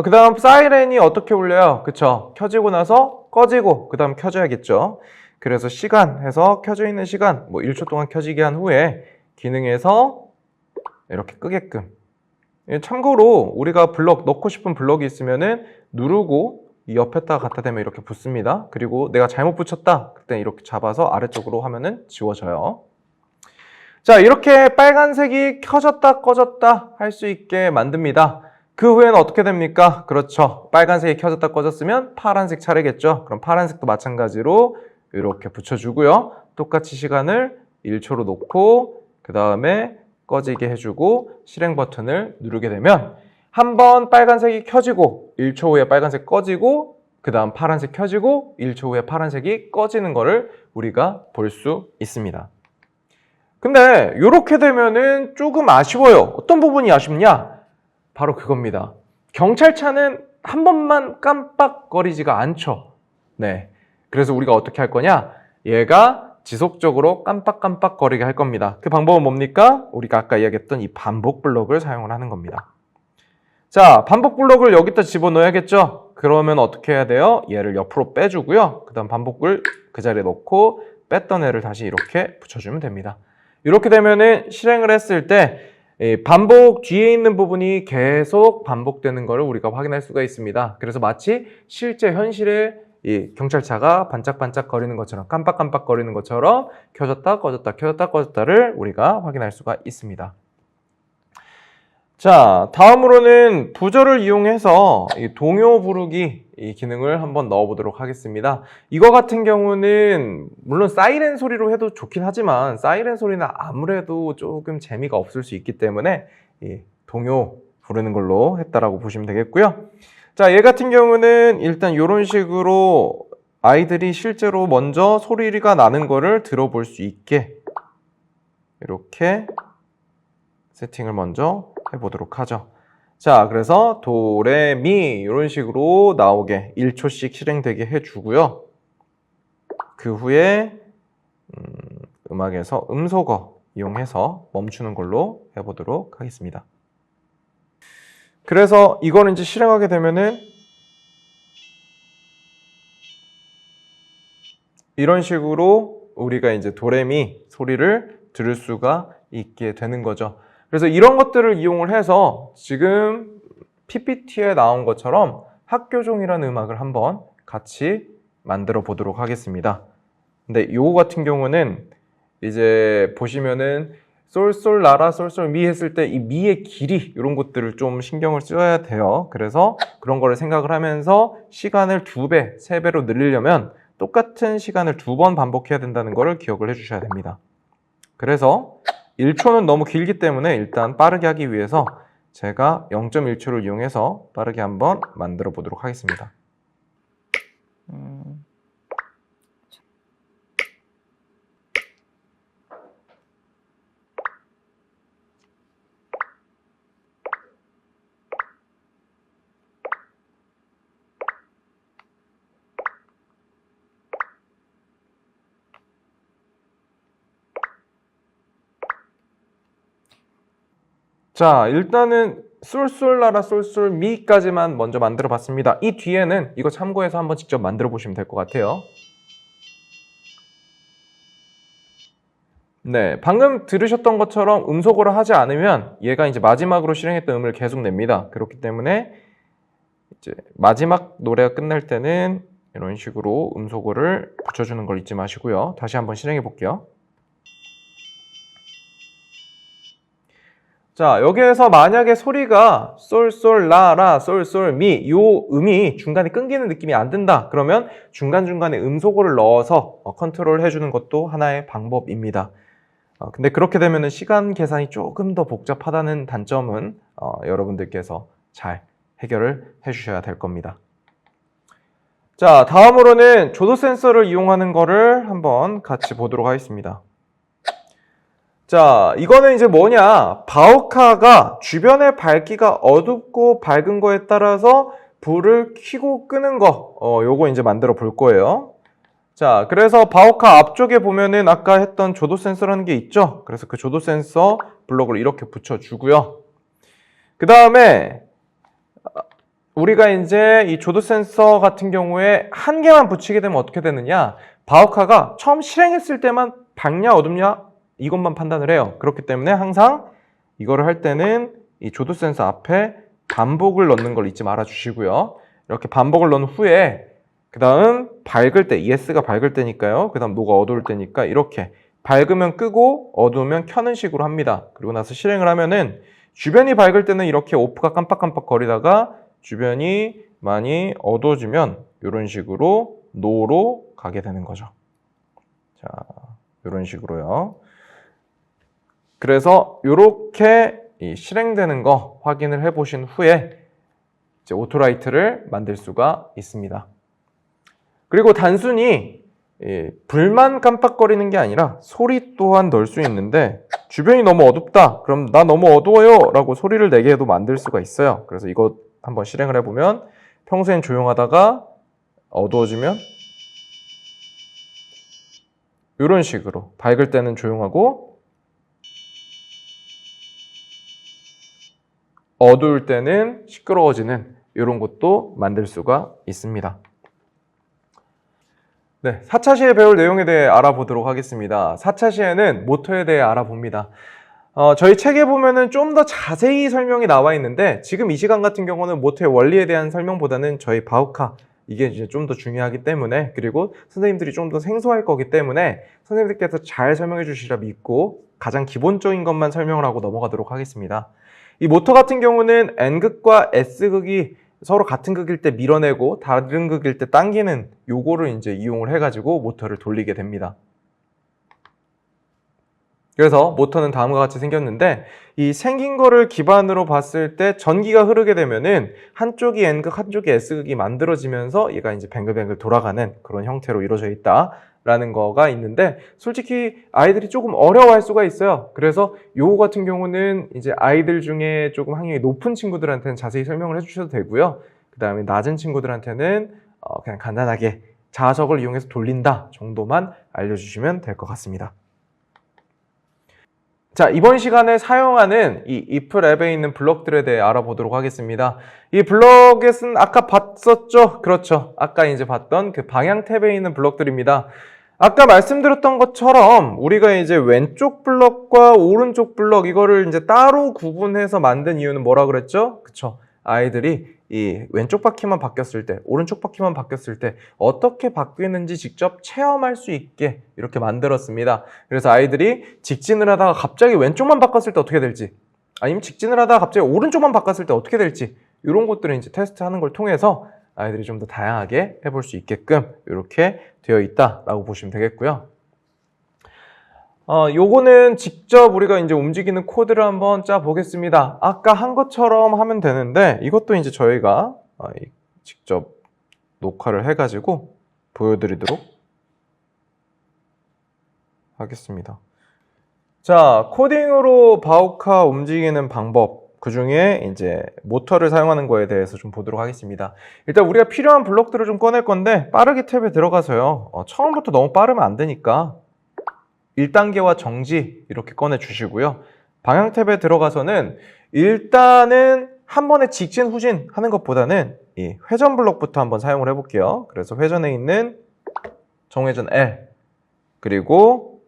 그 다음 사이렌이 어떻게 울려요? 그쵸? 켜지고 나서 꺼지고 그 다음 켜져야겠죠. 그래서 시간 해서 켜져 있는 시간 뭐 1초 동안 켜지게 한 후에 기능에서 이렇게 끄게끔. 참고로 우리가 블럭 넣고 싶은 블럭이 있으면은 누르고 이 옆에다가 갖다 대면 이렇게 붙습니다. 그리고 내가 잘못 붙였다 그때 이렇게 잡아서 아래쪽으로 하면은 지워져요. 자, 이렇게 빨간색이 켜졌다 꺼졌다 할 수 있게 만듭니다. 그 후에는 어떻게 됩니까? 그렇죠. 빨간색이 켜졌다 꺼졌으면 파란색 차례겠죠. 그럼 파란색도 마찬가지로 이렇게 붙여주고요. 똑같이 시간을 1초로 놓고 그 다음에 꺼지게 해주고 실행 버튼을 누르게 되면 한번 빨간색이 켜지고 1초 후에 빨간색 꺼지고 그 다음 파란색 켜지고 1초 후에 파란색이 꺼지는 거를 우리가 볼 수 있습니다. 근데 이렇게 되면은 조금 아쉬워요. 어떤 부분이 아쉽냐? 바로 그겁니다. 경찰차는 한 번만 깜빡거리지가 않죠. 네. 그래서 우리가 어떻게 할 거냐? 얘가 지속적으로 깜빡깜빡거리게 할 겁니다. 그 방법은 뭡니까? 우리가 아까 이야기했던 이 반복 블럭을 사용을 하는 겁니다. 자, 반복 블럭을 여기다 집어넣어야겠죠? 그러면 어떻게 해야 돼요? 얘를 옆으로 빼주고요. 그 다음 반복을 그 자리에 넣고 뺐던 애를 다시 이렇게 붙여주면 됩니다. 이렇게 되면은 실행을 했을 때 반복 뒤에 있는 부분이 계속 반복되는 것을 우리가 확인할 수가 있습니다. 그래서 마치 실제 현실에 이 경찰차가 반짝반짝 거리는 것처럼 깜빡깜빡 거리는 것처럼 켜졌다 꺼졌다 켜졌다 꺼졌다를 우리가 확인할 수가 있습니다. 자, 다음으로는 부저를 이용해서 이 동요 부르기 이 기능을 한번 넣어보도록 하겠습니다. 이거 같은 경우는 물론 사이렌 소리로 해도 좋긴 하지만 사이렌 소리는 아무래도 조금 재미가 없을 수 있기 때문에 이 동요 부르는 걸로 했다라고 보시면 되겠고요. 자, 얘 같은 경우는 일단 이런 식으로 아이들이 실제로 먼저 소리가 나는 거를 들어볼 수 있게 이렇게 세팅을 먼저 해보도록 하죠. 자, 그래서 도, 레, 미 이런 식으로 나오게 1초씩 실행되게 해주고요. 그 후에 음악에서 음소거 이용해서 멈추는 걸로 해보도록 하겠습니다. 그래서 이거는 이제 실행하게 되면은 이런 식으로 우리가 이제 도레미 소리를 들을 수가 있게 되는 거죠. 그래서 이런 것들을 이용을 해서 지금 PPT에 나온 것처럼 학교종이라는 음악을 한번 같이 만들어 보도록 하겠습니다. 근데 요거 같은 경우는 이제 보시면은 솔솔 라라 솔솔 미 했을 때 이 미의 길이 이런 것들을 좀 신경을 써야 돼요. 그래서 그런 거를 생각을 하면서 시간을 2배, 3배로 늘리려면 똑같은 시간을 2번 반복해야 된다는 거를 기억을 해주셔야 됩니다. 그래서 1초는 너무 길기 때문에 일단 빠르게 하기 위해서 제가 0.1초를 이용해서 빠르게 한번 만들어 보도록 하겠습니다. 자, 일단은 쏠쏠라라 쏠쏠미까지만 먼저 만들어 봤습니다. 이 뒤에는 이거 참고해서 한번 직접 만들어 보시면 될 것 같아요. 네, 방금 들으셨던 것처럼 음소거를 하지 않으면 얘가 이제 마지막으로 실행했던 음을 계속 냅니다. 그렇기 때문에 이제 마지막 노래가 끝날 때는 이런 식으로 음소거를 붙여주는 걸 잊지 마시고요. 다시 한번 실행해 볼게요. 자, 여기에서 만약에 소리가 쏠쏠라라 쏠쏠미 요 음이 중간에 끊기는 느낌이 안 든다. 그러면 중간중간에 음소거를 넣어서 컨트롤 해주는 것도 하나의 방법입니다. 근데 그렇게 되면 시간 계산이 조금 더 복잡하다는 단점은 여러분들께서 잘 해결을 해주셔야 될 겁니다. 자, 다음으로는 조도 센서를 이용하는 거를 한번 같이 보도록 하겠습니다. 자, 이거는 이제 뭐냐, 바우카가 주변의 밝기가 어둡고 밝은 거에 따라서 불을 켜고 끄는 거, 요거 이제 만들어 볼 거예요. 자, 그래서 바우카 앞쪽에 보면은 아까 했던 조도 센서라는 게 있죠. 그래서 그 조도 센서 블록을 이렇게 붙여주고요. 그 다음에 우리가 이제 이 조도 센서 같은 경우에 한 개만 붙이게 되면 어떻게 되느냐, 바우카가 처음 실행했을 때만 밝냐 어둡냐 이것만 판단을 해요. 그렇기 때문에 항상 이거를 할 때는 이 조도 센서 앞에 반복을 넣는 걸 잊지 말아 주시고요. 이렇게 반복을 넣은 후에 그 다음 밝을 때, ES가 밝을 때니까요. 그 다음 노가 어두울 때니까 이렇게 밝으면 끄고 어두우면 켜는 식으로 합니다. 그리고 나서 실행을 하면은 주변이 밝을 때는 이렇게 오프가 깜빡깜빡 거리다가 주변이 많이 어두워지면 이런 식으로 노로 가게 되는 거죠. 자, 이런 식으로요. 그래서 이렇게 실행되는 거 확인을 해 보신 후에 이제 오토라이트를 만들 수가 있습니다. 그리고 단순히 불만 깜빡거리는 게 아니라 소리 또한 넣을 수 있는데, 주변이 너무 어둡다 그럼 나 너무 어두워요 라고 소리를 내게 해도 만들 수가 있어요. 그래서 이거 한번 실행을 해보면 평소엔 조용하다가 어두워지면 이런 식으로 밝을 때는 조용하고 어두울 때는 시끄러워지는 이런 것도 만들 수가 있습니다. 네, 4차 시에 배울 내용에 대해 알아보도록 하겠습니다. 4차 시에는 모터에 대해 알아봅니다. 저희 책에 보면은 좀 더 자세히 설명이 나와 있는데, 지금 이 시간 같은 경우는 모터의 원리에 대한 설명보다는 저희 바우카, 이게 이제 좀 더 중요하기 때문에, 그리고 선생님들이 좀 더 생소할 거기 때문에 선생님들께서 잘 설명해 주시리라 믿고 가장 기본적인 것만 설명을 하고 넘어가도록 하겠습니다. 이 모터 같은 경우는 N극과 S극이 서로 같은 극일 때 밀어내고 다른 극일 때 당기는 요거를 이제 이용을 해가지고 모터를 돌리게 됩니다. 그래서 모터는 다음과 같이 생겼는데, 이 생긴 거를 기반으로 봤을 때 전기가 흐르게 되면은 한쪽이 N극, 한쪽이 S극이 만들어지면서 얘가 이제 뱅글뱅글 돌아가는 그런 형태로 이루어져 있다라는 거가 있는데, 솔직히 아이들이 조금 어려워할 수가 있어요. 그래서 요거 같은 경우는 이제 아이들 중에 조금 학력이 높은 친구들한테는 자세히 설명을 해주셔도 되고요. 그 다음에 낮은 친구들한테는 그냥 간단하게 자석을 이용해서 돌린다 정도만 알려주시면 될 것 같습니다. 자, 이번 시간에 사용하는 이 if 랩에 있는 블럭들에 대해 알아보도록 하겠습니다. 이 블럭에서는 아까 봤었죠? 그렇죠. 아까 이제 봤던 그 방향 탭에 있는 블럭들입니다. 아까 말씀드렸던 것처럼 우리가 이제 왼쪽 블럭과 오른쪽 블럭 이거를 이제 따로 구분해서 만든 이유는 뭐라 그랬죠? 그쵸. 아이들이 이 왼쪽 바퀴만 바뀌었을 때, 오른쪽 바퀴만 바뀌었을 때 어떻게 바뀌는지 직접 체험할 수 있게 이렇게 만들었습니다. 그래서 아이들이 직진을 하다가 갑자기 왼쪽만 바꿨을 때 어떻게 될지, 아니면 직진을 하다가 갑자기 오른쪽만 바꿨을 때 어떻게 될지, 이런 것들을 이제 테스트하는 걸 통해서 아이들이 좀 더 다양하게 해볼 수 있게끔 이렇게 되어 있다라고 보시면 되겠고요. 요거는 직접 우리가 이제 움직이는 코드를 한번 짜 보겠습니다. 아까 한 것처럼 하면 되는데, 이것도 이제 저희가 직접 녹화를 해가지고 보여드리도록 하겠습니다. 자, 코딩으로 바우카 움직이는 방법, 그 중에 이제 모터를 사용하는 거에 대해서 좀 보도록 하겠습니다. 일단 우리가 필요한 블록들을 좀 꺼낼 건데, 빠르기 탭에 들어가서요. 처음부터 너무 빠르면 안 되니까 1단계와 정지 이렇게 꺼내 주시고요. 방향 탭에 들어가서는 일단은 한 번에 직진 후진 하는 것보다는 이 회전 블럭부터 한번 사용을 해볼게요. 그래서 회전에 있는 정회전 L, 그리고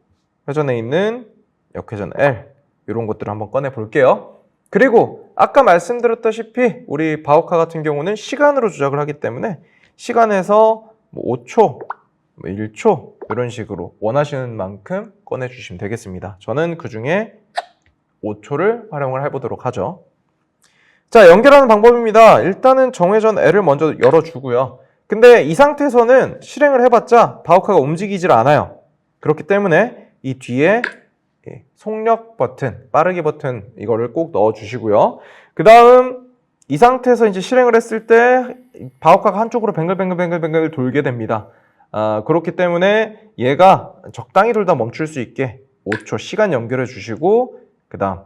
회전에 있는 역회전 L, 이런 것들을 한번 꺼내 볼게요. 그리고 아까 말씀드렸다시피 우리 바우카 같은 경우는 시간으로 조작을 하기 때문에 시간에서 5초, 1초 이런 식으로 원하시는 만큼 꺼내주시면 되겠습니다. 저는 그 중에 5초를 활용을 해보도록 하죠. 자, 연결하는 방법입니다. 일단은 정회전 L을 먼저 열어주고요. 근데 이 상태에서는 실행을 해봤자 바우카가 움직이질 않아요. 그렇기 때문에 이 뒤에 속력 버튼, 빠르기 버튼 이거를 꼭 넣어주시고요. 그 다음 이 상태에서 이제 실행을 했을 때 바우카가 한쪽으로 뱅글뱅글 돌게 됩니다. 그렇기 때문에 얘가 적당히 돌다 멈출 수 있게 5초 시간 연결해 주시고 그 다음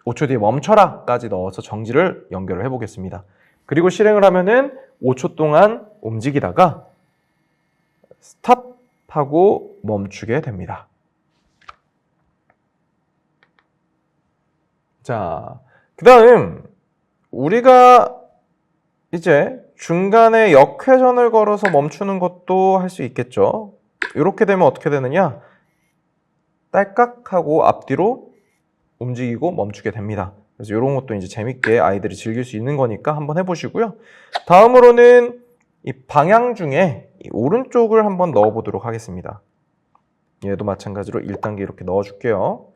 5초 뒤에 멈춰라까지 넣어서 정지를 연결을 해보겠습니다. 그리고 실행을 하면은 5초 동안 움직이다가 스탑하고 멈추게 됩니다. 자, 그 다음 우리가 이제 중간에 역회전을 걸어서 멈추는 것도 할 수 있겠죠. 이렇게 되면 어떻게 되느냐, 딸깍하고 앞뒤로 움직이고 멈추게 됩니다. 그래서 이런 것도 이제 재밌게 아이들이 즐길 수 있는 거니까 한번 해보시고요. 다음으로는 이 방향 중에 이 오른쪽을 한번 넣어보도록 하겠습니다. 얘도 마찬가지로 1단계 이렇게 넣어줄게요.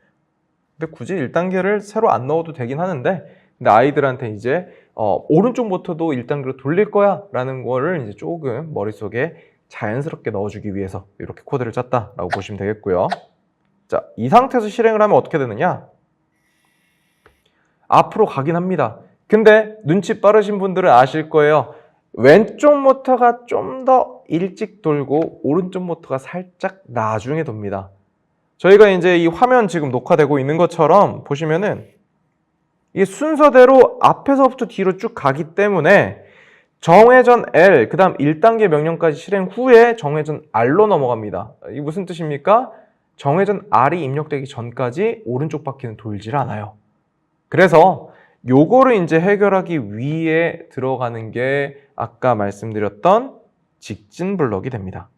근데 굳이 1단계를 새로 안 넣어도 되긴 하는데, 근데 아이들한테 이제 오른쪽 모터도 1단계로 돌릴 거야 라는 거를 이제 조금 머릿속에 자연스럽게 넣어주기 위해서 이렇게 코드를 짰다라고 보시면 되겠고요. 자, 이 상태에서 실행을 하면 어떻게 되느냐, 앞으로 가긴 합니다. 근데 눈치 빠르신 분들은 아실 거예요. 왼쪽 모터가 좀 더 일찍 돌고 오른쪽 모터가 살짝 나중에 돕니다. 저희가 이제 이 화면 지금 녹화되고 있는 것처럼 보시면은 이 순서대로 앞에서부터 뒤로 쭉 가기 때문에 정회전 L, 그 다음 1단계 명령까지 실행 후에 정회전 R로 넘어갑니다. 이게 무슨 뜻입니까? 정회전 R이 입력되기 전까지 오른쪽 바퀴는 돌질 않아요. 그래서 요거를 이제 해결하기 위해 들어가는 게 아까 말씀드렸던 직진 블럭이 됩니다.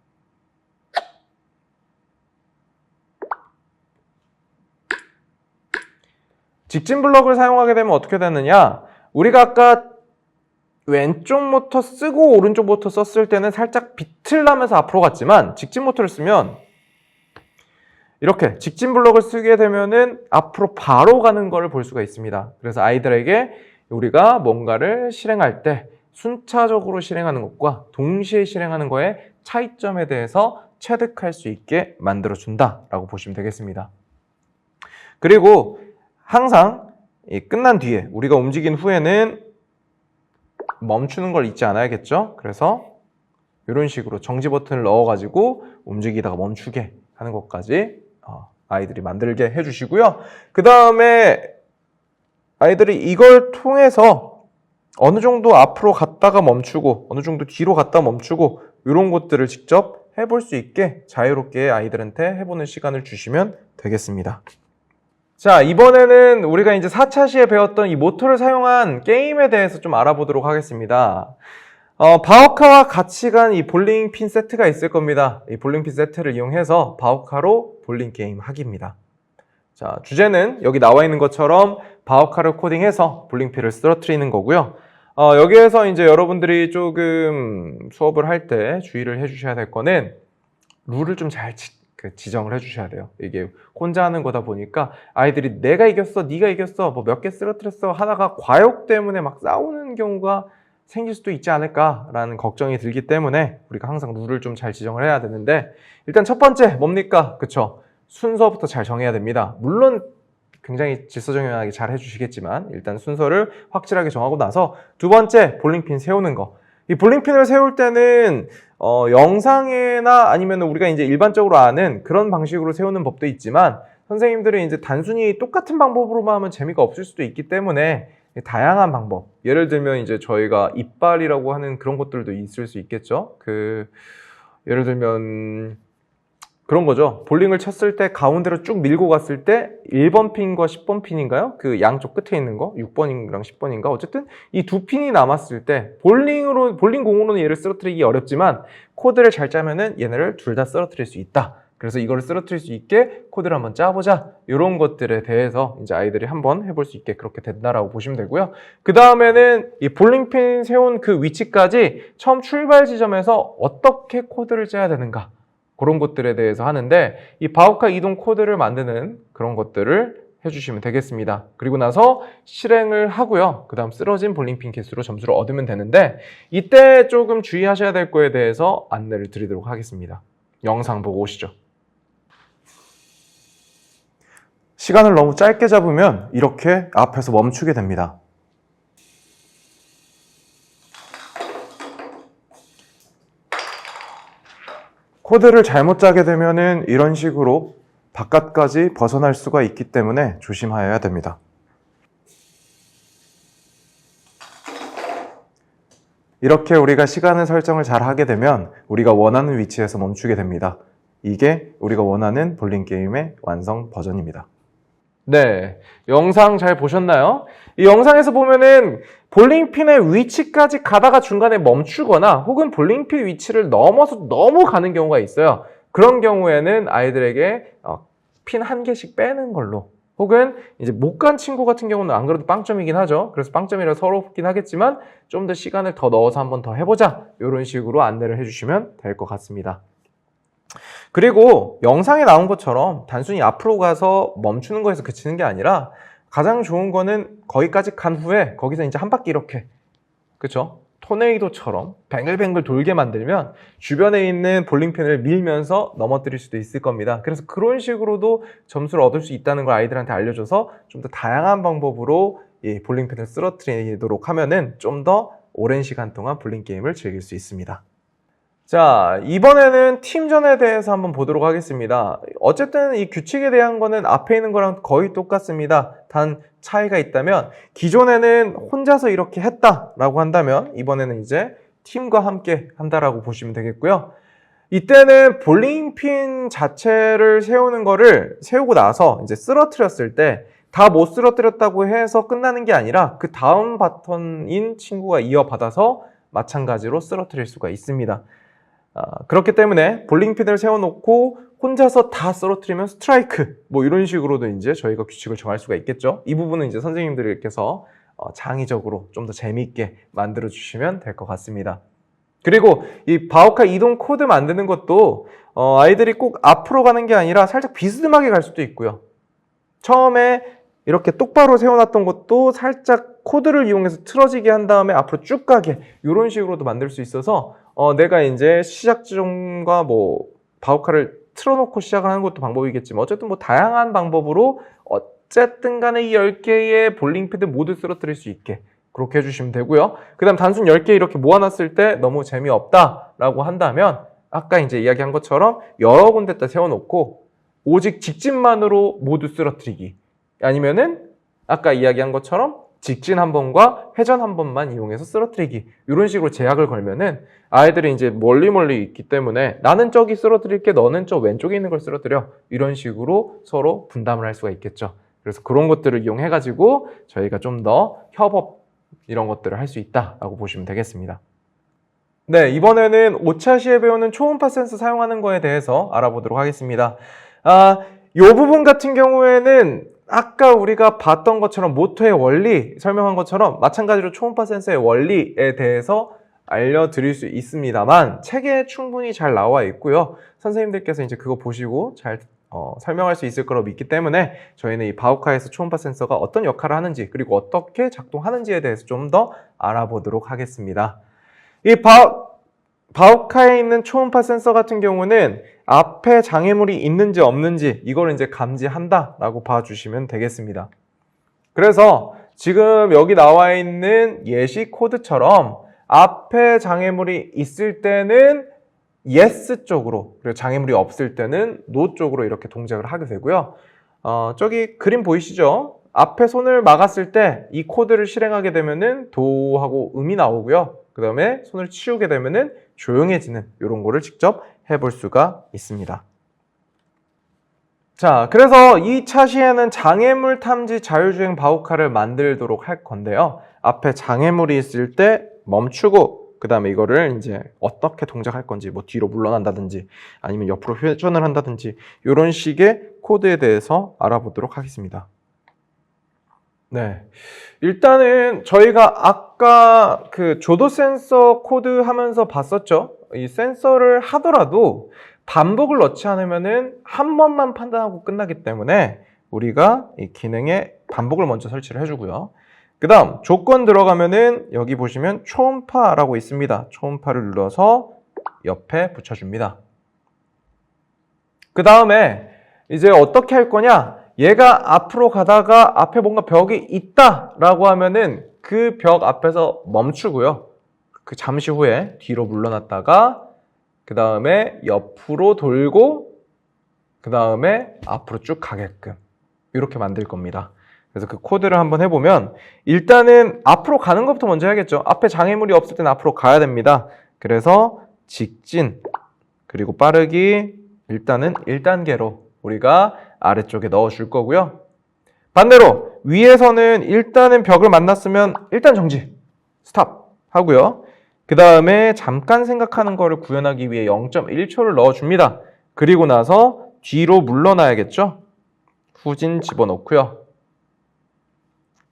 직진 블럭을 사용하게 되면 어떻게 되느냐, 우리가 아까 왼쪽 모터 쓰고 오른쪽 모터 썼을 때는 살짝 비틀나면서 앞으로 갔지만 직진 모터를 쓰면 이렇게 직진 블럭을 쓰게 되면은 앞으로 바로 가는 걸 볼 수가 있습니다. 그래서 아이들에게 우리가 뭔가를 실행할 때 순차적으로 실행하는 것과 동시에 실행하는 거의 차이점에 대해서 체득할 수 있게 만들어준다라고 보시면 되겠습니다. 그리고 항상 끝난 뒤에 우리가 움직인 후에는 멈추는 걸 잊지 않아야겠죠. 그래서 이런 식으로 정지 버튼을 넣어가지고 움직이다가 멈추게 하는 것까지 아이들이 만들게 해주시고요. 그 다음에 아이들이 이걸 통해서 어느 정도 앞으로 갔다가 멈추고 어느 정도 뒤로 갔다 멈추고 이런 것들을 직접 해볼 수 있게 자유롭게 아이들한테 해보는 시간을 주시면 되겠습니다. 자, 이번에는 우리가 이제 4차 시에 배웠던 이 모터를 사용한 게임에 대해서 좀 알아보도록 하겠습니다. 바우카와 같이 간 이 볼링 핀 세트가 있을 겁니다. 이 볼링 핀 세트를 이용해서 바우카로 볼링 게임 하기입니다. 자, 주제는 여기 나와 있는 것처럼 바우카를 코딩해서 볼링 핀을 쓰러뜨리는 거고요. 여기에서 이제 여러분들이 조금 수업을 할 때 주의를 해주셔야 될 거는 룰을 좀 잘 지정을 해주셔야 돼요. 이게 혼자 하는 거다 보니까 아이들이 내가 이겼어, 네가 이겼어, 뭐 몇 개 쓰러뜨렸어 하다가 과욕 때문에 막 싸우는 경우가 생길 수도 있지 않을까라는 걱정이 들기 때문에 우리가 항상 룰을 좀 잘 지정을 해야 되는데, 일단 첫 번째 뭡니까? 그쵸? 순서부터 잘 정해야 됩니다. 물론 굉장히 질서정연하게 잘 해주시겠지만 일단 순서를 확실하게 정하고 나서, 두 번째 볼링핀 세우는 거. 이 볼링핀을 세울 때는 영상이나 아니면 우리가 이제 일반적으로 아는 그런 방식으로 세우는 법도 있지만, 선생님들이 이제 단순히 똑같은 방법으로만 하면 재미가 없을 수도 있기 때문에 다양한 방법, 예를 들면 이제 저희가 이빨이라고 하는 그런 것들도 있을 수 있겠죠. 예를 들면 그런 거죠. 볼링을 쳤을 때 가운데로 쭉 밀고 갔을 때 1번 핀과 10번 핀인가요? 그 양쪽 끝에 있는 거 6번이랑 10번인가? 어쨌든 이 두 핀이 남았을 때 볼링 공으로는 얘를 쓰러뜨리기 어렵지만 코드를 잘 짜면은 얘네를 둘 다 쓰러뜨릴 수 있다. 그래서 이거를 쓰러뜨릴 수 있게 코드를 한번 짜보자. 이런 것들에 대해서 이제 아이들이 한번 해볼 수 있게 그렇게 된다라고 보시면 되고요. 그 다음에는 이 볼링핀 세운 그 위치까지 처음 출발 지점에서 어떻게 코드를 짜야 되는가. 그런 것들에 대해서 하는데 이 바우카 이동 코드를 만드는 그런 것들을 해주시면 되겠습니다. 그리고 나서 실행을 하고요. 그 다음 쓰러진 볼링핀 개수로 점수를 얻으면 되는데 이때 조금 주의하셔야 될 거에 대해서 안내를 드리도록 하겠습니다. 영상 보고 오시죠. 시간을 너무 짧게 잡으면 이렇게 앞에서 멈추게 됩니다. 코드를 잘못 짜게 되면은 이런 식으로 바깥까지 벗어날 수가 있기 때문에 조심하여야 됩니다. 이렇게 우리가 시간을 설정을 잘 하게 되면 우리가 원하는 위치에서 멈추게 됩니다. 이게 우리가 원하는 볼링 게임의 완성 버전입니다. 네, 영상 잘 보셨나요? 이 영상에서 보면은 볼링핀의 위치까지 가다가 중간에 멈추거나 혹은 볼링핀 위치를 넘어서 너무 가는 경우가 있어요. 그런 경우에는 아이들에게 핀 한 개씩 빼는 걸로 혹은 이제 못 간 친구 같은 경우는 안 그래도 빵점이긴 하죠. 그래서 빵점이라 서럽긴 하겠지만 좀 더 시간을 더 넣어서 한번 더 해보자. 이런 식으로 안내를 해주시면 될 것 같습니다. 그리고 영상에 나온 것처럼 단순히 앞으로 가서 멈추는 거에서 그치는 게 아니라 가장 좋은 거는 거기까지 간 후에 거기서 이제 한 바퀴 이렇게 그쵸? 토네이도처럼 뱅글뱅글 돌게 만들면 주변에 있는 볼링핀을 밀면서 넘어뜨릴 수도 있을 겁니다. 그래서 그런 식으로도 점수를 얻을 수 있다는 걸 아이들한테 알려줘서 좀 더 다양한 방법으로 이 볼링핀을 쓰러뜨리도록 하면은 좀 더 오랜 시간 동안 볼링 게임을 즐길 수 있습니다. 자, 이번에는 팀전에 대해서 한번 보도록 하겠습니다. 어쨌든 이 규칙에 대한 거는 앞에 있는 거랑 거의 똑같습니다. 단 차이가 있다면 기존에는 혼자서 이렇게 했다라고 한다면 이번에는 이제 팀과 함께 한다라고 보시면 되겠고요. 이때는 볼링핀 자체를 세우는 거를 세우고 나서 이제 쓰러뜨렸을 때 다 못 쓰러뜨렸다고 해서 끝나는 게 아니라 그 다음 바턴인 친구가 이어받아서 마찬가지로 쓰러뜨릴 수가 있습니다. 그렇기 때문에 볼링핀을 세워놓고 혼자서 다 쓰러뜨리면 스트라이크 뭐 이런 식으로도 이제 저희가 규칙을 정할 수가 있겠죠. 이 부분은 이제 선생님들께서 창의적으로 좀 더 재미있게 만들어 주시면 될 것 같습니다. 그리고 이 바우카 이동 코드 만드는 것도 아이들이 꼭 앞으로 가는 게 아니라 살짝 비스듬하게 갈 수도 있고요. 처음에 이렇게 똑바로 세워놨던 것도 살짝 코드를 이용해서 틀어지게 한 다음에 앞으로 쭉 가게 이런 식으로도 만들 수 있어서 내가 이제 시작 지점과 뭐 바우카를 틀어놓고 시작을 하는 것도 방법이겠지만 어쨌든 뭐 다양한 방법으로 어쨌든 간에 이 10개의 볼링핀을 모두 쓰러뜨릴 수 있게 그렇게 해주시면 되고요. 그 다음 단순 10개 이렇게 모아놨을 때 너무 재미없다라고 한다면 아까 이제 이야기한 것처럼 여러 군데다 세워놓고 오직 직진만으로 모두 쓰러뜨리기 아니면은 아까 이야기한 것처럼 직진 한 번과 회전 한 번만 이용해서 쓰러뜨리기 이런 식으로 제약을 걸면은 아이들이 이제 멀리 있기 때문에 나는 저기 쓰러뜨릴게 너는 저 왼쪽에 있는 걸 쓰러뜨려 이런 식으로 서로 분담을 할 수가 있겠죠. 그래서 그런 것들을 이용해 가지고 저희가 좀 더 협업 이런 것들을 할 수 있다라고 보시면 되겠습니다. 네, 이번에는 5차 시에 배우는 초음파 센서 사용하는 거에 대해서 알아보도록 하겠습니다. 이 부분 같은 경우에는 아까 우리가 봤던 것처럼 모터의 원리 설명한 것처럼 마찬가지로 초음파 센서의 원리에 대해서 알려드릴 수 있습니다만 책에 충분히 잘 나와 있고요. 선생님들께서 이제 그거 보시고 잘 설명할 수 있을 거라고 믿기 때문에 저희는 이 바우카에서 초음파 센서가 어떤 역할을 하는지 그리고 어떻게 작동하는지에 대해서 좀 더 알아보도록 하겠습니다. 이 바우카에 있는 초음파 센서 같은 경우는 앞에 장애물이 있는지 없는지 이걸 이제 감지한다라고 봐주시면 되겠습니다. 그래서 지금 여기 나와 있는 예시 코드처럼 앞에 장애물이 있을 때는 yes 쪽으로 그리고 장애물이 없을 때는 no 쪽으로 이렇게 동작을 하게 되고요. 저기 그림 보이시죠? 앞에 손을 막았을 때 이 코드를 실행하게 되면은 도하고 음이 나오고요. 그 다음에 손을 치우게 되면은 조용해지는 이런 거를 직접 해볼 수가 있습니다. 자, 그래서 이 차시에는 장애물 탐지 자율주행 바우카를 만들도록 할 건데요. 앞에 장애물이 있을 때 멈추고, 그 다음에 이거를 이제 어떻게 동작할 건지, 뭐 뒤로 물러난다든지, 아니면 옆으로 회전을 한다든지, 이런 식의 코드에 대해서 알아보도록 하겠습니다. 네. 일단은 저희가 아까 그 조도 센서 코드 하면서 봤었죠? 이 센서를 하더라도 반복을 넣지 않으면은 한 번만 판단하고 끝나기 때문에 우리가 이 기능에 반복을 먼저 설치를 해주고요. 그 다음 조건 들어가면은 여기 보시면 초음파라고 있습니다. 초음파를 눌러서 옆에 붙여줍니다. 그 다음에 이제 어떻게 할 거냐? 얘가 앞으로 가다가 앞에 뭔가 벽이 있다라고 하면은 그 벽 앞에서 멈추고요. 그 잠시 후에 뒤로 물러났다가 그 다음에 옆으로 돌고 그 다음에 앞으로 쭉 가게끔 이렇게 만들 겁니다. 그래서 그 코드를 한번 해보면 일단은 앞으로 가는 것부터 먼저 해야겠죠. 앞에 장애물이 없을 때는 앞으로 가야 됩니다. 그래서 직진 그리고 빠르기 일단은 1단계로 우리가 아래쪽에 넣어줄 거고요. 반대로 위에서는 일단은 벽을 만났으면 일단 정지, 스탑 하고요. 그 다음에 잠깐 생각하는 거를 구현하기 위해 0.1초를 넣어줍니다. 그리고 나서 뒤로 물러나야겠죠? 후진 집어넣고요.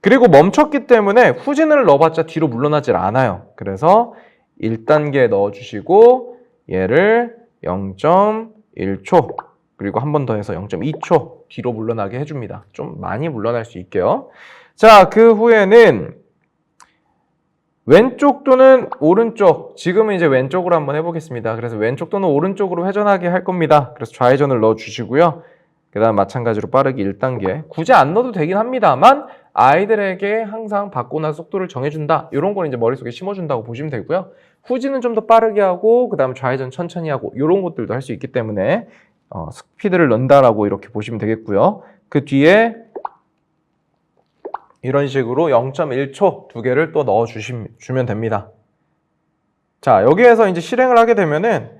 그리고 멈췄기 때문에 후진을 넣어봤자 뒤로 물러나질 않아요. 그래서 1단계 넣어주시고 얘를 0.1초 그리고 한 번 더 해서 0.2초 뒤로 물러나게 해줍니다. 좀 많이 물러날 수 있게요. 자, 그 후에는 왼쪽 또는 오른쪽, 지금은 이제 왼쪽으로 한번 해보겠습니다. 그래서 왼쪽 또는 오른쪽으로 회전하게 할 겁니다. 그래서 좌회전을 넣어주시고요. 그 다음 마찬가지로 빠르기 1단계. 굳이 안 넣어도 되긴 합니다만 아이들에게 항상 받고 나서 속도를 정해준다. 이런 걸 이제 머릿속에 심어준다고 보시면 되고요. 후진은 좀 더 빠르게 하고 그 다음 좌회전 천천히 하고 이런 것들도 할 수 있기 때문에 스피드를 넣는다라고 이렇게 보시면 되겠고요. 그 뒤에 이런 식으로 0.1초 두 개를 또 넣어주면 됩니다. 자, 여기에서 이제 실행을 하게 되면은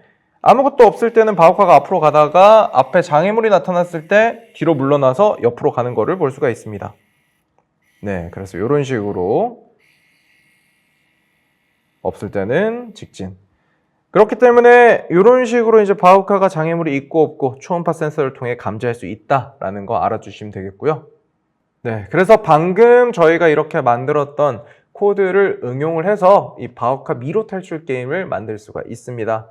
아무것도 없을 때는 바우카가 앞으로 가다가 앞에 장애물이 나타났을 때 뒤로 물러나서 옆으로 가는 거를 볼 수가 있습니다. 네, 그래서 이런 식으로 없을 때는 직진. 그렇기 때문에 이런 식으로 이제 바우카가 장애물이 있고 없고 초음파 센서를 통해 감지할 수 있다라는 거 알아주시면 되겠고요. 네, 그래서 방금 저희가 이렇게 만들었던 코드를 응용을 해서 이 바우카 미로 탈출 게임을 만들 수가 있습니다.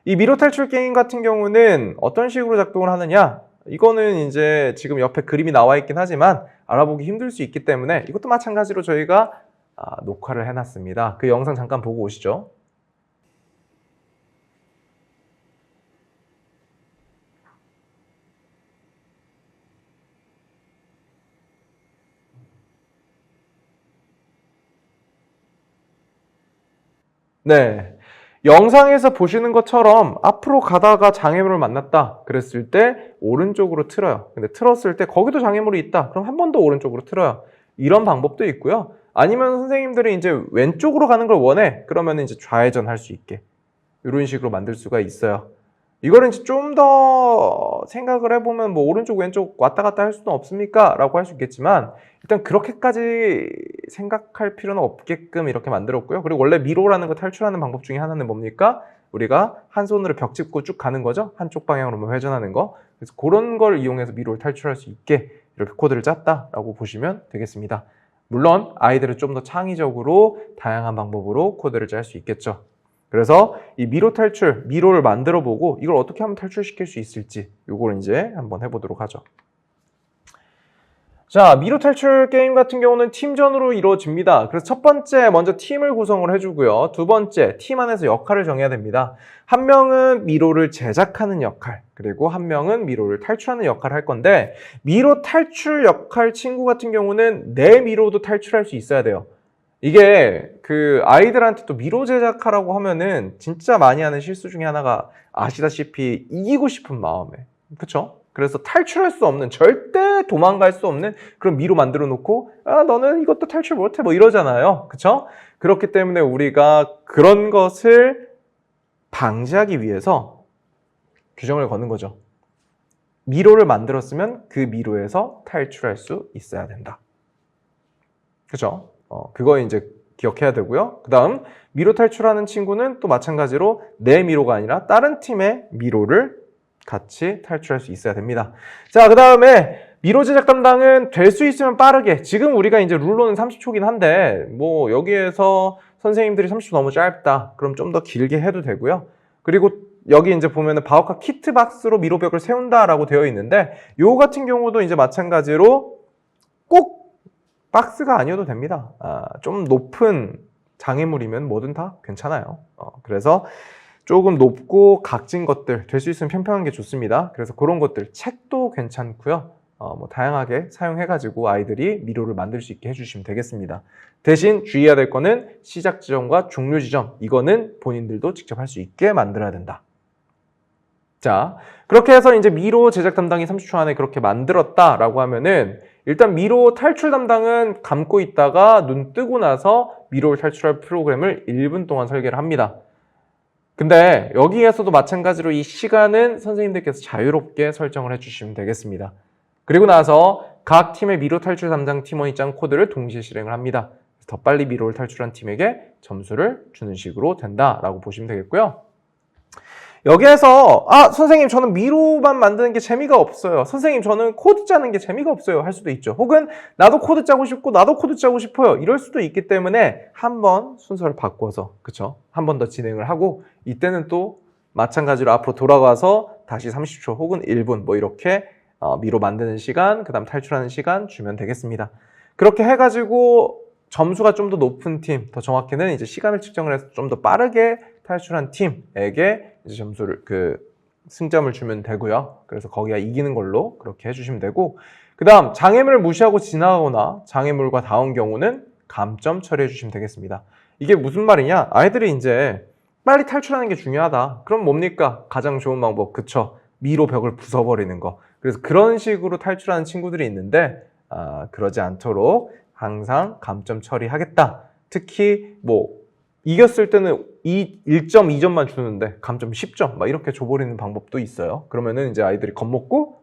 이 미로 탈출 게임 같은 경우는 어떤 식으로 작동을 하느냐? 이거는 이제 지금 옆에 그림이 나와 있긴 하지만 알아보기 힘들 수 있기 때문에 이것도 마찬가지로 저희가 녹화를 해놨습니다. 그 영상 잠깐 보고 오시죠. 네, 영상에서 보시는 것처럼 앞으로 가다가 장애물을 만났다 그랬을 때 오른쪽으로 틀어요. 근데 틀었을 때 거기도 장애물이 있다 그럼 한 번 더 오른쪽으로 틀어요. 이런 방법도 있고요. 아니면 선생님들이 이제 왼쪽으로 가는 걸 원해 그러면 이제 좌회전 할 수 있게 이런 식으로 만들 수가 있어요. 이거를 이제 좀 더 생각을 해보면 뭐 오른쪽 왼쪽 왔다 갔다 할 수는 없습니까? 라고 할 수 있겠지만 일단 그렇게까지 생각할 필요는 없게끔 이렇게 만들었고요. 그리고 원래 미로라는 거 탈출하는 방법 중에 하나는 뭡니까? 우리가 한 손으로 벽 짚고 쭉 가는 거죠. 한쪽 방향으로만 회전하는 거. 그래서 그런 걸 이용해서 미로를 탈출할 수 있게 이렇게 코드를 짰다라고 보시면 되겠습니다. 물론 아이들은 좀 더 창의적으로 다양한 방법으로 코드를 짤 수 있겠죠. 그래서 이 미로 탈출, 미로를 만들어 보고 이걸 어떻게 하면 탈출시킬 수 있을지 이걸 이제 한번 해보도록 하죠. 자, 미로 탈출 게임 같은 경우는 팀전으로 이루어집니다. 그래서 첫 번째 먼저 팀을 구성을 해주고요. 두 번째 팀 안에서 역할을 정해야 됩니다. 한 명은 미로를 제작하는 역할, 그리고 한 명은 미로를 탈출하는 역할을 할 건데 미로 탈출 역할 친구 같은 경우는 내 미로도 탈출할 수 있어야 돼요. 이게 그 아이들한테 또 미로 제작하라고 하면은 진짜 많이 하는 실수 중에 하나가 아시다시피 이기고 싶은 마음에, 그쵸? 그래서 탈출할 수 없는, 절대 도망갈 수 없는 그런 미로 만들어 놓고 너는 이것도 탈출 못해 뭐 이러잖아요. 그쵸? 그렇기 때문에 우리가 그런 것을 방지하기 위해서 규정을 거는 거죠. 미로를 만들었으면 그 미로에서 탈출할 수 있어야 된다. 그죠? 그거 이제 기억해야 되고요. 그 다음 미로 탈출하는 친구는 또 마찬가지로 내 미로가 아니라 다른 팀의 미로를 같이 탈출할 수 있어야 됩니다. 자, 그 다음에 미로 제작 담당은 될 수 있으면 빠르게, 지금 우리가 이제 룰로는 30초긴 한데 뭐 여기에서 선생님들이 30초 너무 짧다 그럼 좀 더 길게 해도 되고요. 그리고 여기 이제 보면은 바우카 키트 박스로 미로벽을 세운다라고 되어 있는데 요 같은 경우도 이제 마찬가지로 꼭 박스가 아니어도 됩니다. 좀 높은 장애물이면 뭐든 다 괜찮아요. 그래서 조금 높고 각진 것들 될 수 있으면 평평한 게 좋습니다. 그래서 그런 것들 책도 괜찮고요. 뭐 다양하게 사용해가지고 아이들이 미로를 만들 수 있게 해주시면 되겠습니다. 대신 주의해야 될 거는 시작 지점과 종료 지점, 이거는 본인들도 직접 할 수 있게 만들어야 된다. 자, 그렇게 해서 이제 미로 제작 담당이 30초 안에 그렇게 만들었다라고 하면은 일단 미로 탈출 담당은 감고 있다가 눈 뜨고 나서 미로를 탈출할 프로그램을 1분 동안 설계를 합니다. 근데 여기에서도 마찬가지로 이 시간은 선생님들께서 자유롭게 설정을 해주시면 되겠습니다. 그리고 나서 각 팀의 미로 탈출 담당 팀원이 짠 코드를 동시에 실행을 합니다. 더 빨리 미로를 탈출한 팀에게 점수를 주는 식으로 된다라고 보시면 되겠고요. 여기에서 선생님 저는 미로만 만드는 게 재미가 없어요. 선생님 저는 코드 짜는 게 재미가 없어요 할 수도 있죠. 혹은 나도 코드 짜고 싶고 나도 코드 짜고 싶어요 이럴 수도 있기 때문에 한번 순서를 바꿔서 그쵸? 한 번 더 진행을 하고 이때는 또 마찬가지로 앞으로 돌아가서 다시 30초 혹은 1분 뭐 이렇게 미로 만드는 시간 그 다음 탈출하는 시간 주면 되겠습니다. 그렇게 해가지고 점수가 좀 더 높은 팀, 더 정확히는 이제 시간을 측정을 해서 좀 더 빠르게 탈출한 팀에게 이제 점수를 승점을 주면 되고요. 그래서 거기가 이기는 걸로 그렇게 해주시면 되고, 그 다음 장애물을 무시하고 지나가거나 장애물과 닿은 경우는 감점 처리해 주시면 되겠습니다. 이게 무슨 말이냐? 아이들이 이제 빨리 탈출하는 게 중요하다. 그럼 뭡니까? 가장 좋은 방법, 그쵸? 미로 벽을 부숴버리는 거. 그래서 그런 식으로 탈출하는 친구들이 있는데 그러지 않도록 항상 감점 처리하겠다. 특히 이겼을 때는 1.2점만 주는데 감점 10점 막 이렇게 줘버리는 방법도 있어요. 그러면은 이제 아이들이 겁먹고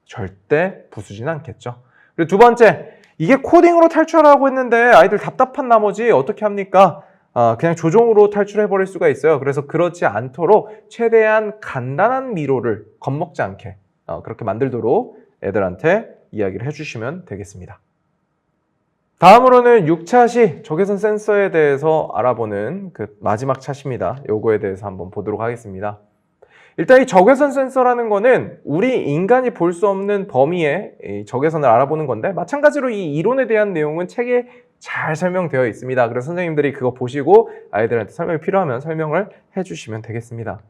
절대 부수진 않겠죠. 그리고 두 번째, 이게 코딩으로 탈출하라고 했는데 아이들 답답한 나머지 어떻게 합니까? 그냥 조종으로 탈출해버릴 수가 있어요. 그래서 그렇지 않도록 최대한 간단한 미로를 겁먹지 않게 그렇게 만들도록 애들한테 이야기를 해주시면 되겠습니다. 다음으로는 6차 시 적외선 센서에 대해서 알아보는 그 마지막 차시입니다. 요거에 대해서 한번 보도록 하겠습니다. 일단 이 적외선 센서라는 거는 우리 인간이 볼 수 없는 범위의 이 적외선을 알아보는 건데 마찬가지로 이 이론에 대한 내용은 책에 잘 설명되어 있습니다. 그래서 선생님들이 그거 보시고 아이들한테 설명이 필요하면 설명을 해주시면 되겠습니다.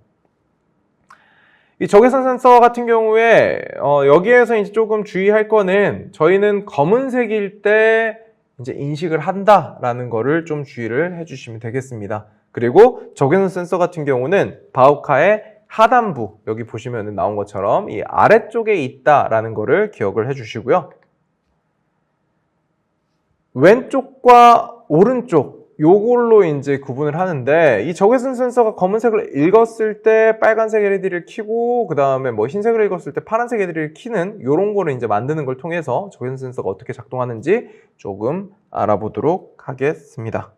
이 적외선 센서 같은 경우에 여기에서 이제 조금 주의할 거는 저희는 검은색일 때 이제 인식을 한다라는 거를 좀 주의를 해주시면 되겠습니다. 그리고 적외선 센서 같은 경우는 바우카의 하단부, 여기 보시면 나온 것처럼 이 아래쪽에 있다라는 거를 기억을 해주시고요. 왼쪽과 오른쪽 요걸로 이제 구분을 하는데 이 적외선 센서가 검은색을 읽었을 때 빨간색 LED를 켜고 그 다음에 흰색을 읽었을 때 파란색 LED를 켜는 요런 거를 이제 만드는 걸 통해서 적외선 센서가 어떻게 작동하는지 조금 알아보도록 하겠습니다.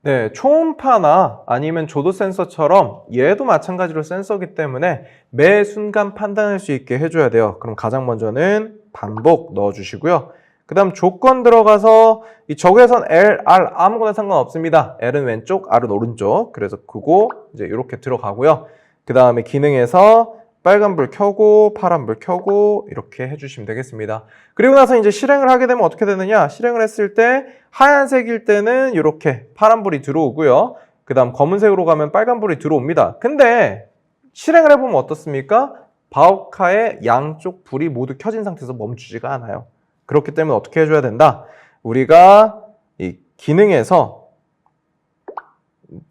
네, 초음파나 아니면 조도 센서처럼 얘도 마찬가지로 센서이기 때문에 매 순간 판단할 수 있게 해줘야 돼요. 그럼 가장 먼저는 반복 넣어주시고요. 그 다음 조건 들어가서 이 적외선 L, R 아무거나 상관없습니다. L은 왼쪽, R은 오른쪽. 그래서 그거 이제 이렇게 들어가고요. 그 다음에 기능에서 빨간불 켜고 파란불 켜고 이렇게 해주시면 되겠습니다. 그리고 나서 이제 실행을 하게 되면 어떻게 되느냐? 실행을 했을 때 하얀색일 때는 이렇게 파란불이 들어오고요. 그 다음 검은색으로 가면 빨간불이 들어옵니다. 근데 실행을 해보면 어떻습니까? 바우카의 양쪽 불이 모두 켜진 상태에서 멈추지가 않아요. 그렇기 때문에 어떻게 해줘야 된다? 우리가 이 기능에서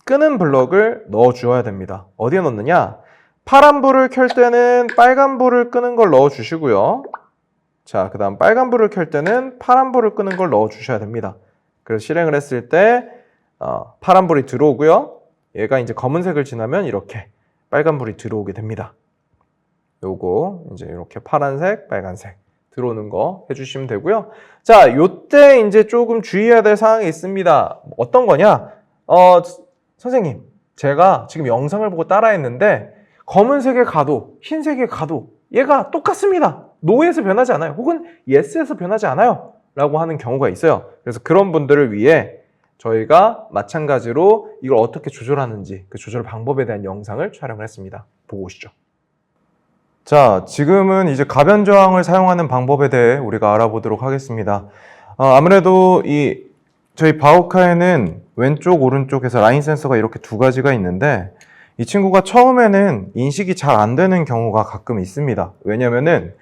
끄는 블럭을 넣어주어야 됩니다. 어디에 넣느냐? 파란 불을 켤 때는 빨간 불을 끄는 걸 넣어주시고요. 자, 그 다음 빨간 불을 켤 때는 파란 불을 끄는 걸 넣어주셔야 됩니다. 그래서 실행을 했을 때 파란 불이 들어오고요. 얘가 이제 검은색을 지나면 이렇게 빨간 불이 들어오게 됩니다. 요거 이제 이렇게 파란색, 빨간색 들어오는 거 해주시면 되고요. 자, 요때 이제 조금 주의해야 될 사항이 있습니다. 어떤 거냐? 선생님, 제가 지금 영상을 보고 따라했는데 검은색의 가도, 흰색의 가도 얘가 똑같습니다. no에서 변하지 않아요. 혹은 yes에서 변하지 않아요. 라고 하는 경우가 있어요. 그래서 그런 분들을 위해 저희가 마찬가지로 이걸 어떻게 조절하는지 그 조절 방법에 대한 영상을 촬영을 했습니다. 보고 오시죠. 자, 지금은 이제 가변 저항을 사용하는 방법에 대해 우리가 알아보도록 하겠습니다. 아무래도 저희 바우카에는 왼쪽, 오른쪽에서 라인 센서가 이렇게 두 가지가 있는데 이 친구가 처음에는 인식이 잘 안 되는 경우가 가끔 있습니다. 왜냐면은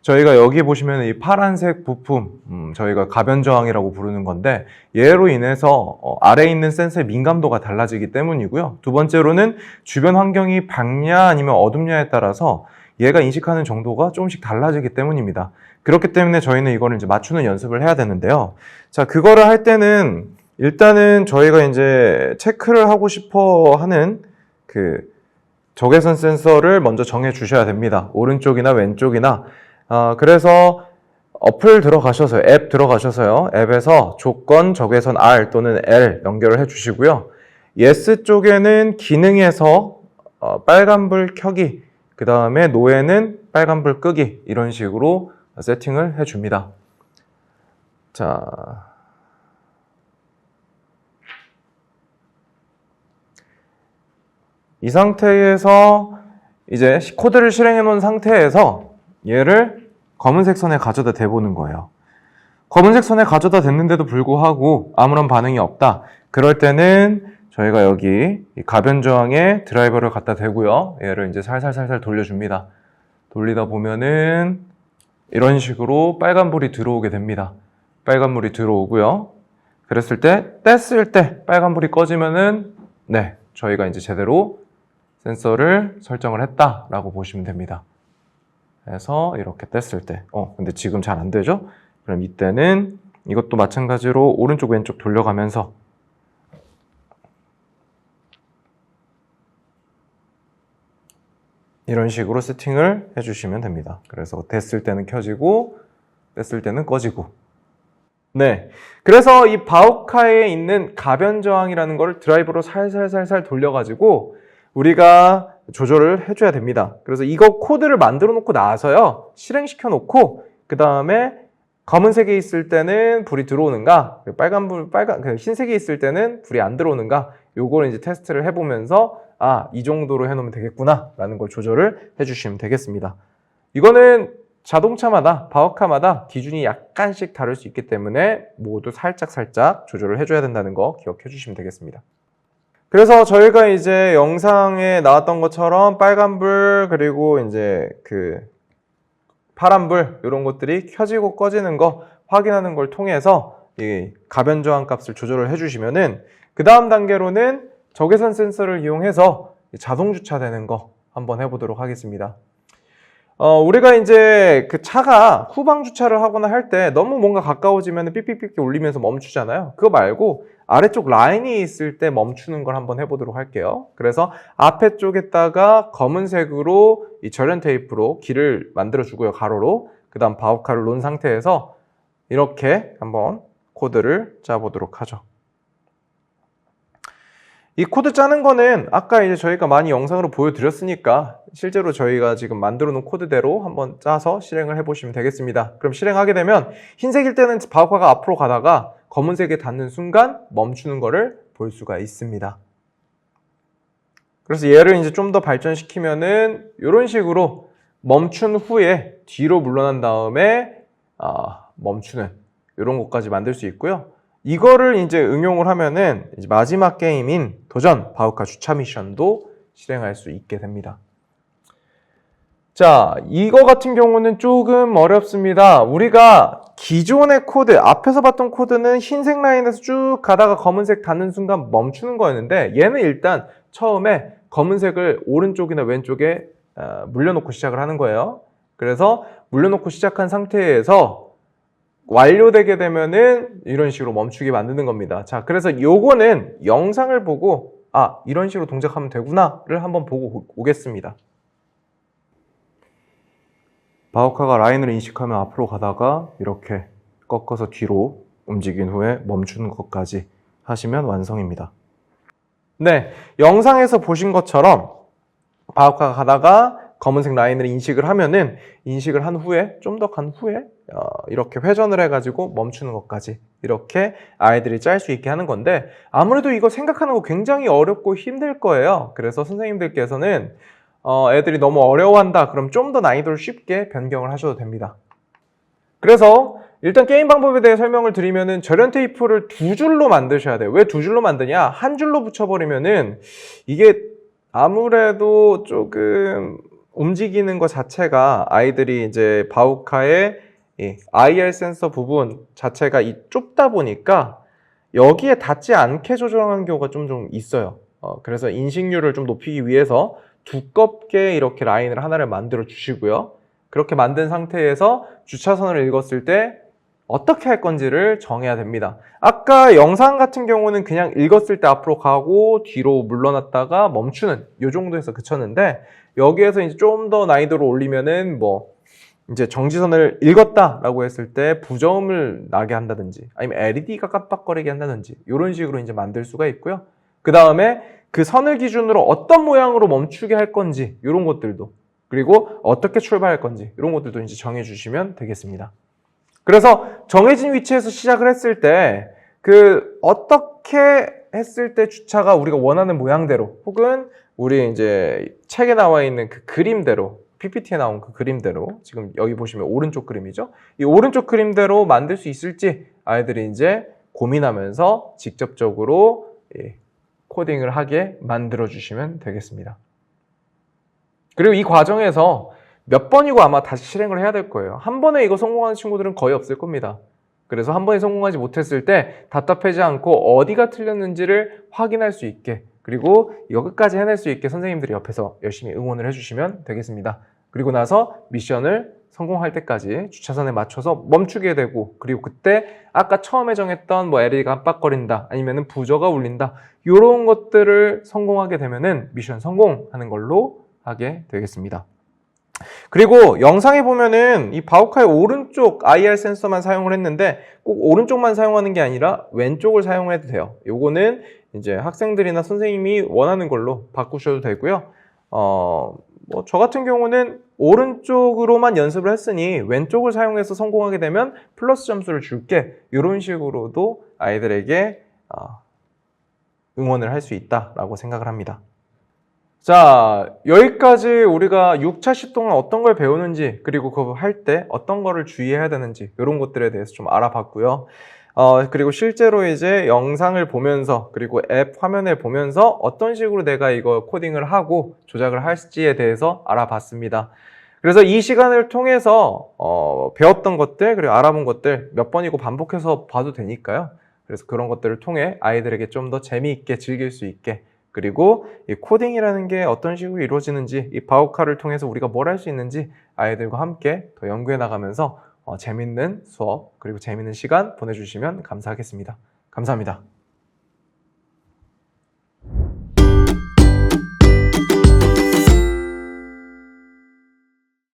저희가 여기 보시면 이 파란색 부품, 저희가 가변 저항이라고 부르는 건데 얘로 인해서 아래에 있는 센서의 민감도가 달라지기 때문이고요. 두 번째로는 주변 환경이 밝냐 아니면 어둡냐에 따라서 얘가 인식하는 정도가 조금씩 달라지기 때문입니다. 그렇기 때문에 저희는 이거를 이제 맞추는 연습을 해야 되는데요. 자, 그거를 할 때는 일단은 저희가 이제 체크를 하고 싶어 하는 그 적외선 센서를 먼저 정해 주셔야 됩니다. 오른쪽이나 왼쪽이나. 그래서 어플 들어가셔서 앱 들어가셔서요. 앱에서 조건 적외선 R 또는 L 연결을 해 주시고요. yes 쪽에는 기능에서 빨간불 켜기, 그 다음에 노에는 빨간불 끄기 이런 식으로 세팅을 해 줍니다. 자, 이 상태에서 이제 코드를 실행해 놓은 상태에서 얘를 검은색 선에 가져다 대보는 거예요. 검은색 선에 가져다 댔는데도 불구하고 아무런 반응이 없다. 그럴 때는 저희가 여기 이 가변 저항에 드라이버를 갖다 대고요. 얘를 이제 살살살살 돌려줍니다. 돌리다 보면은 이런 식으로 빨간불이 들어오게 됩니다. 빨간불이 들어오고요. 그랬을 때, 뗐을 때 빨간불이 꺼지면은 네, 저희가 이제 제대로 센서를 설정을 했다라고 보시면 됩니다. 그래서 이렇게 뗐을 때, 근데 지금 잘 안 되죠? 그럼 이때는 이것도 마찬가지로 오른쪽 왼쪽 돌려가면서 이런 식으로 세팅을 해주시면 됩니다. 그래서 됐을 때는 켜지고 뗐을 때는 꺼지고. 네, 그래서 이 바우카에 있는 가변 저항이라는 걸 드라이버로 살살살살 돌려가지고 우리가 조절을 해줘야 됩니다. 그래서 이거 코드를 만들어 놓고 나서요, 실행시켜 놓고 그 다음에 검은색에 있을 때는 불이 들어오는가, 흰색에 있을 때는 불이 안 들어오는가, 요거를 이제 테스트를 해보면서 이 정도로 해놓으면 되겠구나 라는 걸 조절을 해주시면 되겠습니다. 이거는 자동차마다, 바우카마다 기준이 약간씩 다를 수 있기 때문에 모두 살짝살짝 조절을 해줘야 된다는 거 기억해 주시면 되겠습니다. 그래서 저희가 이제 영상에 나왔던 것처럼 빨간불 그리고 이제 그 파란불 이런 것들이 켜지고 꺼지는 거 확인하는 걸 통해서 이 가변 저항 값을 조절을 해주시면은 그 다음 단계로는 적외선 센서를 이용해서 자동 주차되는 거 한번 해보도록 하겠습니다. 우리가 이제 그 차가 후방 주차를 하거나 할 때 너무 뭔가 가까워지면 삐삐삐삐 울리면서 멈추잖아요. 그거 말고 아래쪽 라인이 있을 때 멈추는 걸 한번 해보도록 할게요. 그래서 앞에 쪽에다가 검은색으로 이 절연 테이프로 길을 만들어 주고요, 가로로. 그 다음 바우카를 놓은 상태에서 이렇게 한번 코드를 짜보도록 하죠. 이 코드 짜는 거는 아까 이제 저희가 많이 영상으로 보여드렸으니까 실제로 저희가 지금 만들어 놓은 코드대로 한번 짜서 실행을 해보시면 되겠습니다. 그럼 실행하게 되면 흰색일 때는 바우카가 앞으로 가다가 검은색에 닿는 순간 멈추는 거를 볼 수가 있습니다. 그래서 얘를 이제 좀 더 발전시키면은 이런 식으로 멈춘 후에 뒤로 물러난 다음에 멈추는 이런 것까지 만들 수 있고요. 이거를 이제 응용을 하면은 이제 마지막 게임인 도전 바우카 주차 미션도 실행할 수 있게 됩니다. 자, 이거 같은 경우는 조금 어렵습니다. 우리가 기존의 코드, 앞에서 봤던 코드는 흰색 라인에서 쭉 가다가 검은색 닿는 순간 멈추는 거였는데 얘는 일단 처음에 검은색을 오른쪽이나 왼쪽에 물려놓고 시작을 하는 거예요. 그래서 물려놓고 시작한 상태에서 완료되게 되면은 이런 식으로 멈추게 만드는 겁니다. 자, 그래서 요거는 영상을 보고 이런 식으로 동작하면 되구나를 한번 보고 오겠습니다. 바우카가 라인을 인식하면 앞으로 가다가 이렇게 꺾어서 뒤로 움직인 후에 멈추는 것까지 하시면 완성입니다. 네, 영상에서 보신 것처럼 바우카가 가다가 검은색 라인을 인식을 하면은 인식을 한 후에 좀 더 간 후에 이렇게 회전을 해가지고 멈추는 것까지 이렇게 아이들이 짤 수 있게 하는 건데 아무래도 이거 생각하는 거 굉장히 어렵고 힘들 거예요. 그래서 선생님들께서는 애들이 너무 어려워한다 그럼 좀 더 난이도를 쉽게 변경을 하셔도 됩니다. 그래서 일단 게임 방법에 대해 설명을 드리면은 절연 테이프를 2줄로 만드셔야 돼요. 왜 2줄로 만드냐? 한 줄로 붙여버리면은 이게 아무래도 조금 움직이는 것 자체가 아이들이 이제 바우카의 IR 센서 부분 자체가 좁다 보니까 여기에 닿지 않게 조정하는 경우가 좀 있어요. 그래서 인식률을 좀 높이기 위해서 두껍게 이렇게 라인을 하나를 만들어 주시고요. 그렇게 만든 상태에서 주차선을 읽었을 때 어떻게 할 건지를 정해야 됩니다. 아까 영상 같은 경우는 그냥 읽었을 때 앞으로 가고 뒤로 물러났다가 멈추는 이 정도에서 그쳤는데 여기에서 이제 좀 더 난이도를 올리면은 이제 정지선을 읽었다라고 했을 때 부저음을 나게 한다든지 아니면 LED가 깜빡거리게 한다든지 이런 식으로 이제 만들 수가 있고요. 그 다음에 그 선을 기준으로 어떤 모양으로 멈추게 할 건지 이런 것들도 그리고 어떻게 출발할 건지 이런 것들도 이제 정해 주시면 되겠습니다. 그래서 정해진 위치에서 시작을 했을 때 어떻게 했을 때 주차가 우리가 원하는 모양대로 혹은 우리 이제 책에 나와 있는 그 그림대로 PPT에 나온 그 그림대로 지금 여기 보시면 오른쪽 그림이죠. 이 오른쪽 그림대로 만들 수 있을지 아이들이 이제 고민하면서 직접적으로 코딩을 하게 만들어 주시면 되겠습니다. 그리고 이 과정에서 몇 번이고 아마 다시 실행을 해야 될 거예요. 한 번에 이거 성공하는 친구들은 거의 없을 겁니다. 그래서 한 번에 성공하지 못했을 때 답답하지 않고 어디가 틀렸는지를 확인할 수 있게 그리고 이거 끝까지 해낼 수 있게 선생님들이 옆에서 열심히 응원을 해주시면 되겠습니다. 그리고 나서 미션을 성공할 때까지 주차선에 맞춰서 멈추게 되고 그리고 그때 아까 처음에 정했던 LED가 깜빡거린다 아니면 부저가 울린다 이런 것들을 성공하게 되면은 미션 성공하는 걸로 하게 되겠습니다. 그리고 영상에 보면은 이 바우카의 오른쪽 IR 센서만 사용을 했는데 꼭 오른쪽만 사용하는 게 아니라 왼쪽을 사용해도 돼요. 요거는 이제 학생들이나 선생님이 원하는 걸로 바꾸셔도 되고요. 저 같은 경우는 오른쪽으로만 연습을 했으니 왼쪽을 사용해서 성공하게 되면 플러스 점수를 줄게 이런 식으로도 아이들에게 응원을 할 수 있다라고 생각을 합니다. 자, 여기까지 우리가 6차시 동안 어떤 걸 배우는지 그리고 그거 할 때 어떤 거를 주의해야 되는지 이런 것들에 대해서 좀 알아봤고요. 그리고 실제로 이제 영상을 보면서 그리고 앱 화면을 보면서 어떤 식으로 내가 이거 코딩을 하고 조작을 할지에 대해서 알아봤습니다. 그래서 이 시간을 통해서 배웠던 것들 그리고 알아본 것들 몇 번이고 반복해서 봐도 되니까요. 그래서 그런 것들을 통해 아이들에게 좀 더 재미있게 즐길 수 있게 그리고 이 코딩이라는 게 어떤 식으로 이루어지는지 이 바우카를 통해서 우리가 뭘 할 수 있는지 아이들과 함께 더 연구해 나가면서 재밌는 수업 그리고 재밌는 시간 보내주시면 감사하겠습니다. 감사합니다.